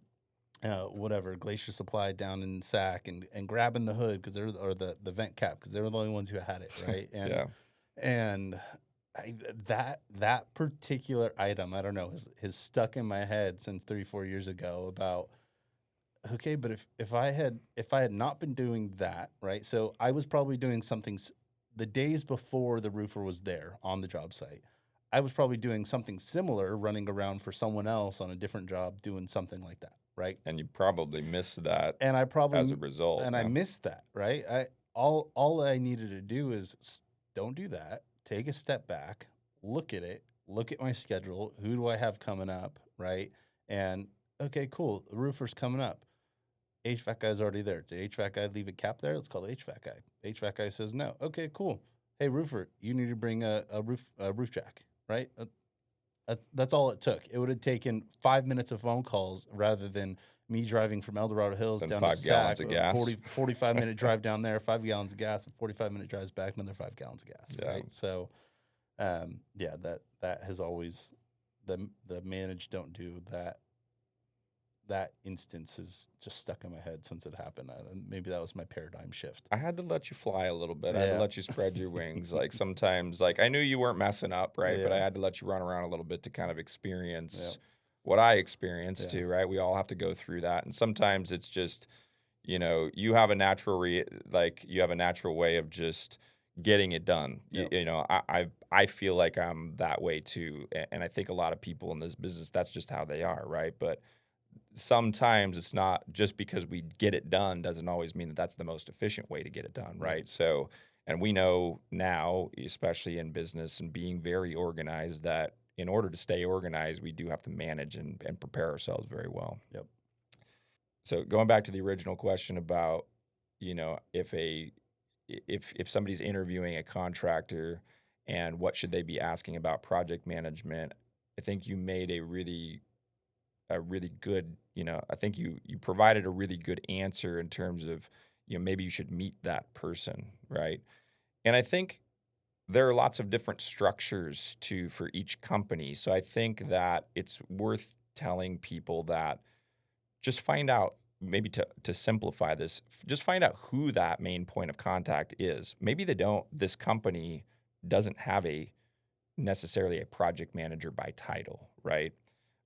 [SPEAKER 2] whatever Glacier Supply down in Sac and grabbing the hood because or the vent cap because they were the only ones who had it, right?
[SPEAKER 1] Yeah.
[SPEAKER 2] And that particular item, I don't know, has stuck in my head since 3 4 years ago about okay, but if I had not been doing that, right? So I was probably doing something the days before the roofer was there on the job site. I was probably doing something similar, running around for someone else on a different job, doing something like that, right?
[SPEAKER 1] And you probably missed that
[SPEAKER 2] And I
[SPEAKER 1] as a
[SPEAKER 2] probably
[SPEAKER 1] result,
[SPEAKER 2] and I
[SPEAKER 1] yeah.
[SPEAKER 2] missed that, right? All I needed to do is don't do that. Take a step back, look at it, look at my schedule. Who do I have coming up, right? And okay, cool. The roofer's coming up. HVAC guy's already there. Did HVAC guy leave a cap there? Let's call the HVAC guy. HVAC guy says no. Okay, cool. Hey, roofer, you need to bring a roof jack, right? That's all it took. It would have taken 5 minutes of phone calls rather than me driving from El Dorado Hills
[SPEAKER 1] Then
[SPEAKER 2] down to
[SPEAKER 1] 5 gallons
[SPEAKER 2] Sac,
[SPEAKER 1] of
[SPEAKER 2] a
[SPEAKER 1] gas.
[SPEAKER 2] 45-minute drive down there, 5 gallons of gas, and 45-minute drives back, another 5 gallons of gas,
[SPEAKER 1] Yeah.
[SPEAKER 2] right? So, yeah, that has always the manage don't do that instance has just stuck in my head since it happened. And maybe that was my paradigm shift.
[SPEAKER 1] I had to let you fly a little bit. I had to
[SPEAKER 2] Yeah.
[SPEAKER 1] let you spread your wings. Like, sometimes, like, I knew you weren't messing up, right? But I
[SPEAKER 2] Yeah.
[SPEAKER 1] had to let you run around a little bit to kind of experience
[SPEAKER 2] Yeah.
[SPEAKER 1] what I experienced
[SPEAKER 2] Yeah.
[SPEAKER 1] too, right? We all have to go through that. And sometimes it's just, you have a you have a natural way of just getting it done.
[SPEAKER 2] Yep.
[SPEAKER 1] I feel like I'm that way too. And I think a lot of people in this business, that's just how they are, right? But sometimes it's not just because we get it done doesn't always mean that that's the most efficient way to get it done, right?
[SPEAKER 2] Right.
[SPEAKER 1] So, and we know now, especially in business and being very organized, that in order to stay organized, we do have to manage and prepare ourselves very well.
[SPEAKER 2] Yep.
[SPEAKER 1] So going back to the original question about, if if somebody's interviewing a contractor and what should they be asking about project management, I think you made a really good, I think you provided a really good answer in terms of, maybe you should meet that person, right? And I think there are lots of different structures for each company. So I think that it's worth telling people that just find out, maybe to simplify this, just find out who that main point of contact is. Maybe this company doesn't have necessarily a project manager by title, right?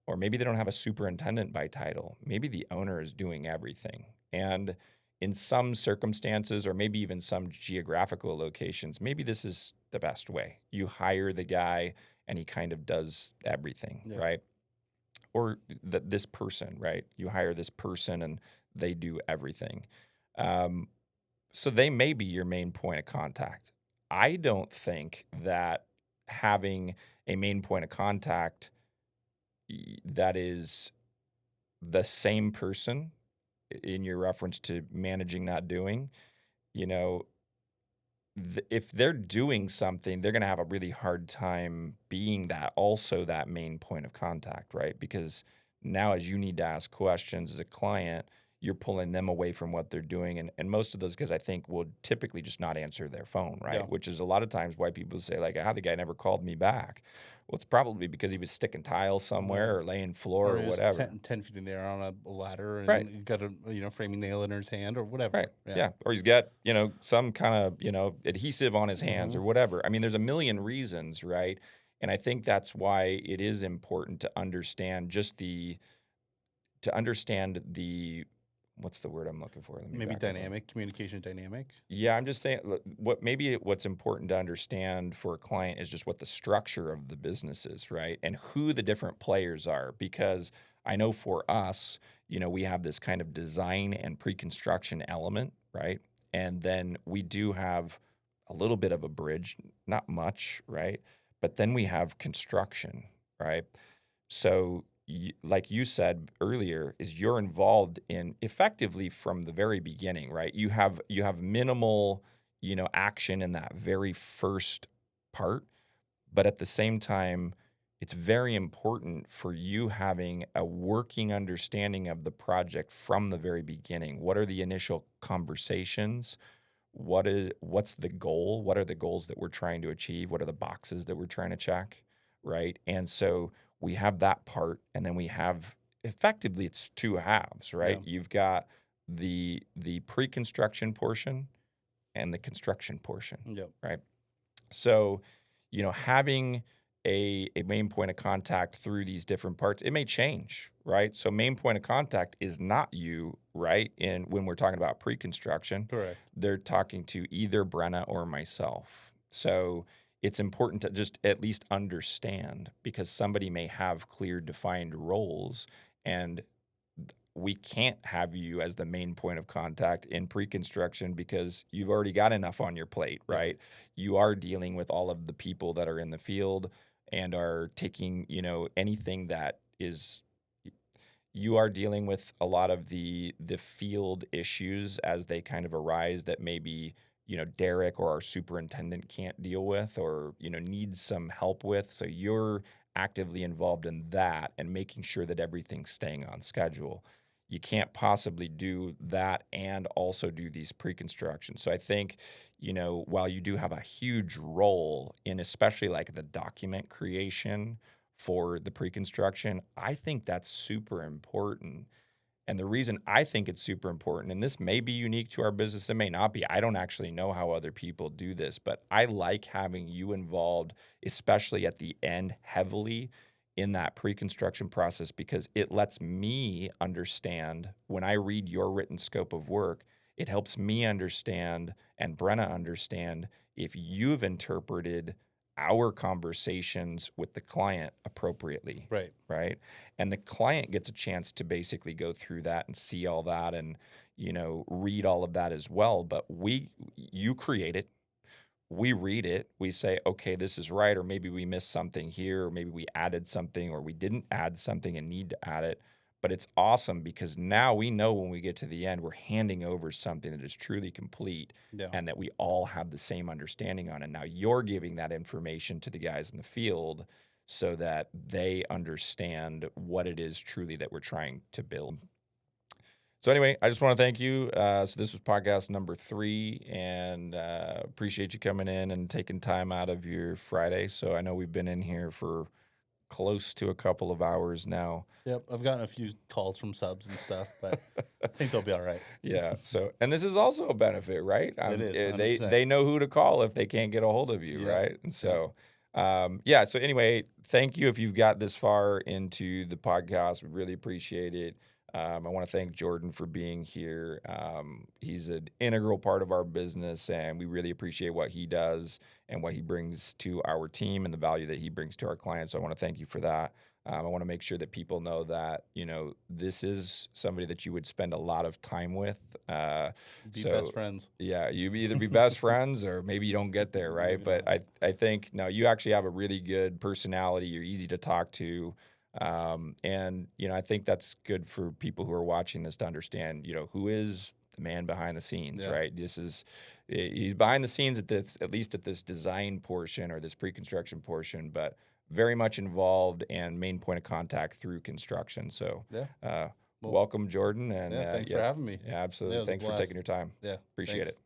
[SPEAKER 1] Or maybe they don't have a superintendent by title. Maybe the owner is doing everything. And in some circumstances or maybe even some geographical locations, maybe this is the best way. You hire the guy and he kind of does everything,
[SPEAKER 2] Yeah.
[SPEAKER 1] right? Or this person, right? You hire this person and they do everything. Um, so they may be your main point of contact. I don't think that having a main point of contact that is the same person in your reference to managing, not doing, you know, if they're doing something, they're going to have a really hard time being that main point of contact, right? Because now, as you need to ask questions as a client, you're pulling them away from what they're doing. And most of those guys, I think, will typically just not answer their phone, right?
[SPEAKER 2] Yeah.
[SPEAKER 1] Which is a lot of times why people say, like, how the guy never called me back. Well, it's probably because he was sticking tile
[SPEAKER 2] Right.
[SPEAKER 1] somewhere or laying floor
[SPEAKER 2] Or
[SPEAKER 1] or
[SPEAKER 2] he's
[SPEAKER 1] whatever.
[SPEAKER 2] 10 feet in the air on a ladder
[SPEAKER 1] Right.
[SPEAKER 2] and you got a, framing nail in his hand or
[SPEAKER 1] Right.
[SPEAKER 2] whatever. Yeah.
[SPEAKER 1] Yeah. Or he's got, some kind of, adhesive on his hands
[SPEAKER 2] Hmm.
[SPEAKER 1] or whatever. I mean, there's a million reasons, right? And I think that's why it is important to understand what's the word I'm looking for? Let me
[SPEAKER 2] Maybe
[SPEAKER 1] back up on.
[SPEAKER 2] dynamic, communication dynamic.
[SPEAKER 1] Yeah, I'm just saying what's important to understand for a client is just what the structure of the business is, right? And who the different players are. Because I know for us, we have this kind of design and pre-construction element, right? And then we do have a little bit of a bridge, not much, right? But then we have construction, right? So, like you said earlier, is you're involved in effectively from the very beginning, right? You have minimal, action in that very first part, but at the same time, it's very important for you having a working understanding of the project from the very beginning. What are the initial conversations? What's the goal? What are the goals that we're trying to achieve? What are the boxes that we're trying to check, right? And so we have that part, and then we have effectively it's two halves,
[SPEAKER 2] Yeah.
[SPEAKER 1] right? You've got the pre-construction portion and the construction portion,
[SPEAKER 2] Yep.
[SPEAKER 1] right? So, having a main point of contact through these different parts, it may change, right? So main point of contact is not you, right? And when we're talking about pre-construction,
[SPEAKER 2] Correct.
[SPEAKER 1] they're talking to either Brenna or myself. So it's important to just at least understand because somebody may have clear defined roles and we can't have you as the main point of contact in pre-construction because you've already got enough on your plate,
[SPEAKER 2] Yeah.
[SPEAKER 1] right? You are dealing with all of the people that are in the field and are taking, anything that is you are dealing with a lot of the field issues as they kind of arise that maybe, Derek or our superintendent can't deal with or, needs some help with. So you're actively involved in that and making sure that everything's staying on schedule. You can't possibly do that and also do these pre-construction. So I think, while you do have a huge role in especially like the document creation for the pre-construction, I think that's super important. And the reason I think it's super important, and this may be unique to our business, it may not be. I don't actually know how other people do this, but I like having you involved, especially at the end, heavily in that pre construction process because it lets me understand when I read your written scope of work, it helps me understand and Brenna understand if you've interpreted our conversations with the client appropriately,
[SPEAKER 2] Right.
[SPEAKER 1] right? And the client gets a chance to basically go through that and see all that and read all of that as well, but you create it, we read it, we say okay, this is right, or maybe we missed something here, or maybe we added something or we didn't add something and need to add it. But it's awesome because now we know when we get to the end we're handing over something that is truly complete
[SPEAKER 2] Yeah.
[SPEAKER 1] and that we all have the same understanding on. And now you're giving that information to the guys in the field so that they understand what it is truly that we're trying to build. So anyway, I just want to thank you. So this was podcast number 3, and appreciate you coming in and taking time out of your Friday. So I know we've been in here for close to a couple of hours now.
[SPEAKER 2] Yep. I've gotten a few calls from subs and stuff, but I think they'll be all right.
[SPEAKER 1] Yeah. So and this is also a benefit, right?
[SPEAKER 2] It is
[SPEAKER 1] They
[SPEAKER 2] 100%.
[SPEAKER 1] they know who to call if they can't get a hold of you,
[SPEAKER 2] Yep.
[SPEAKER 1] right? And
[SPEAKER 2] Yep.
[SPEAKER 1] so yeah. So anyway, thank you if you've got this far into the podcast. We really appreciate it. I want to thank Jordan for being here. He's an integral part of our business, and we really appreciate what he does and what he brings to our team and the value that he brings to our clients. So I want to thank you for that. I want to make sure that people know that, this is somebody that you would spend a lot of time with.
[SPEAKER 2] Be best
[SPEAKER 1] So
[SPEAKER 2] friends.
[SPEAKER 1] yeah, you either be best friends or maybe you don't get there, right?
[SPEAKER 2] Maybe
[SPEAKER 1] But
[SPEAKER 2] not.
[SPEAKER 1] I think no, you actually have a really good personality. You're easy to talk to. And I think that's good for people who are watching this to understand, who is the man behind the scenes,
[SPEAKER 2] Yeah.
[SPEAKER 1] right? He's behind the scenes at least at this design portion or this pre-construction portion, but very much involved and main point of contact through construction. So,
[SPEAKER 2] Yeah.
[SPEAKER 1] uh,
[SPEAKER 2] Well,
[SPEAKER 1] welcome, Jordan, and
[SPEAKER 2] yeah, thanks for
[SPEAKER 1] yeah,
[SPEAKER 2] having me.
[SPEAKER 1] yeah,
[SPEAKER 2] Yeah, it
[SPEAKER 1] absolutely.
[SPEAKER 2] was a
[SPEAKER 1] Thanks for taking
[SPEAKER 2] blast.
[SPEAKER 1] your time.
[SPEAKER 2] Yeah,
[SPEAKER 1] Appreciate
[SPEAKER 2] thanks.
[SPEAKER 1] it.